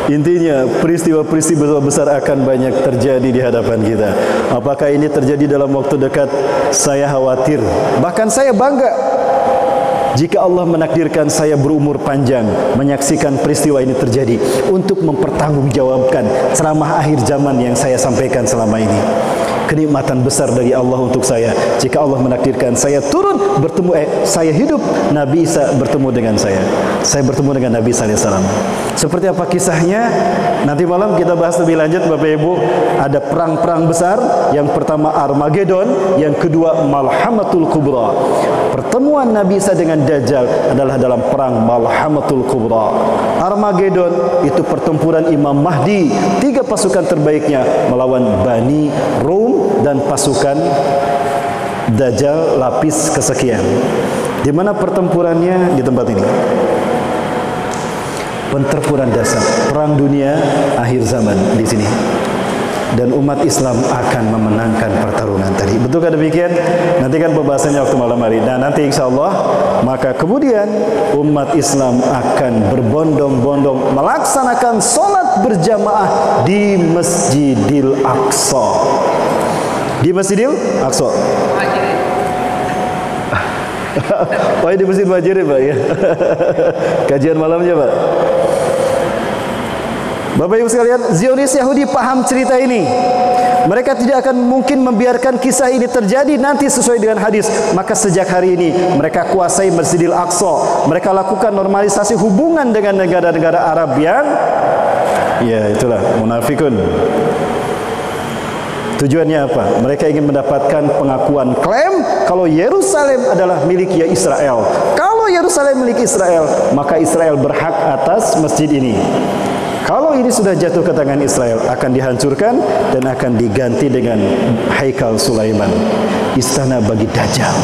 Intinya peristiwa-peristiwa besar akan banyak terjadi di hadapan kita. Apakah ini terjadi dalam waktu dekat? Saya khawatir. Bahkan saya bangga jika Allah menakdirkan saya berumur panjang menyaksikan peristiwa ini terjadi, untuk mempertanggungjawabkan ceramah akhir zaman yang saya sampaikan selama ini. Kenikmatan besar dari Allah untuk saya jika Allah menakdirkan saya turun bertemu saya hidup, Nabi Isa bertemu dengan saya bertemu dengan Nabi SAW. Seperti apa kisahnya? Nanti malam kita bahas lebih lanjut Bapak Ibu. Ada perang-perang besar. Yang pertama Armageddon, yang kedua Malhamatul Kubra. Pertemuan Nabi Isa dengan Dajjal adalah dalam perang Malhamatul Kubra. Armageddon itu pertempuran Imam Mahdi, 3 pasukan terbaiknya melawan Bani Rum dan pasukan Dajjal lapis kesekian. Di mana pertempurannya? Di tempat ini. Pertempuran dasar, perang dunia akhir zaman di sini. Dan umat Islam akan memenangkan pertarungan tadi. Betulkah demikian? Nanti kan pembahasannya waktu malam hari. Nah nanti insya Allah, maka kemudian umat Islam akan berbondong-bondong melaksanakan sholat berjamaah di Masjidil Aqsa. Di Masjidil Aqsa. Oh di Masjid Muhajirin Pak ya. Kajian malamnya Pak. Bapak Ibu sekalian, Zionis Yahudi paham cerita ini. Mereka tidak akan mungkin membiarkan kisah ini terjadi nanti sesuai dengan hadis. Maka sejak hari ini mereka kuasai Masjidil Aqsa. Mereka lakukan normalisasi hubungan dengan negara-negara Arab yang ya itulah munafikun. Tujuannya apa? Mereka ingin mendapatkan pengakuan klaim kalau Yerusalem adalah milik Israel. Kalau Yerusalem milik Israel, maka Israel berhak atas masjid ini. Kalau ini sudah jatuh ke tangan Israel, akan dihancurkan dan akan diganti dengan Haikal Sulaiman, istana bagi Dajjal.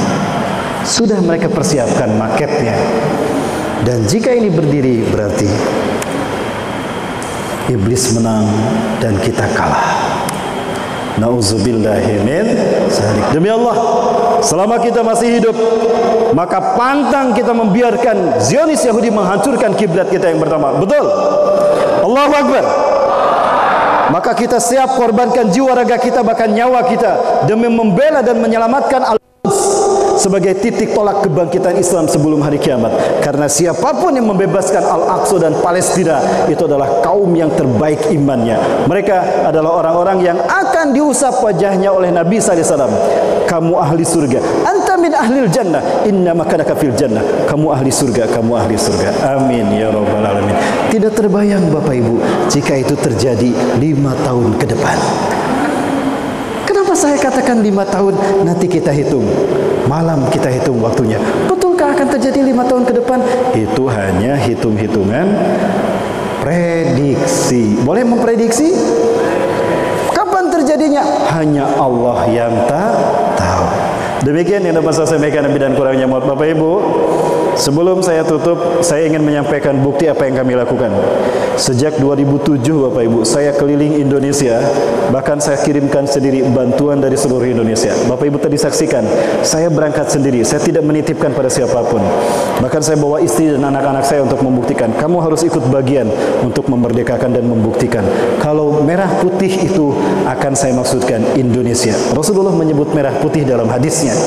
Sudah mereka persiapkan maketnya. Dan jika ini berdiri, berarti iblis menang dan kita kalah. Nauzubillahi min dzalik. Demi Allah, selama kita masih hidup, maka pantang kita membiarkan Zionis Yahudi menghancurkan kiblat kita yang pertama. Betul? Allahu Akbar. Maka kita siap korbankan jiwa raga kita, bahkan nyawa kita demi membela dan menyelamatkan Al-Quds sebagai titik tolak kebangkitan Islam sebelum hari kiamat. Karena siapapun yang membebaskan Al-Aqsa dan Palestina itu adalah kaum yang terbaik imannya. Mereka adalah orang-orang yang akan diusap wajahnya oleh Nabi SAW. Kamu ahli surga, anta min ahlil jannah, inna makanaka fil jannah. Kamu ahli surga, kamu ahli surga. Amin ya rabbal alamin. Tidak terbayang Bapak Ibu jika itu terjadi 5 tahun ke depan. Kenapa saya katakan 5 tahun? Nanti kita hitung. Malam kita hitung waktunya. Betulkah akan terjadi 5 tahun ke depan? Itu hanya hitung-hitungan prediksi. Boleh memprediksi? Kapan terjadinya? Hanya Allah yang tahu. Demikian yang dapat saya sampaikan, lebih dan kurangnya mohon Bapak Ibu. Sebelum saya tutup, saya ingin menyampaikan bukti apa yang kami lakukan. Sejak 2007 Bapak Ibu, saya keliling Indonesia, bahkan saya kirimkan sendiri bantuan dari seluruh Indonesia. Bapak Ibu tadi saksikan, saya berangkat sendiri, saya tidak menitipkan pada siapapun. Bahkan saya bawa istri dan anak-anak saya untuk membuktikan, kamu harus ikut bagian untuk memerdekakan dan membuktikan. Kalau merah putih itu akan saya maksudkan Indonesia. Rasulullah menyebut merah putih dalam hadisnya.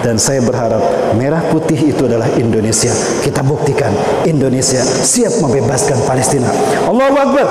Dan saya berharap merah putih itu adalah Indonesia. Kita buktikan Indonesia siap membebaskan Palestina. Allahu Akbar.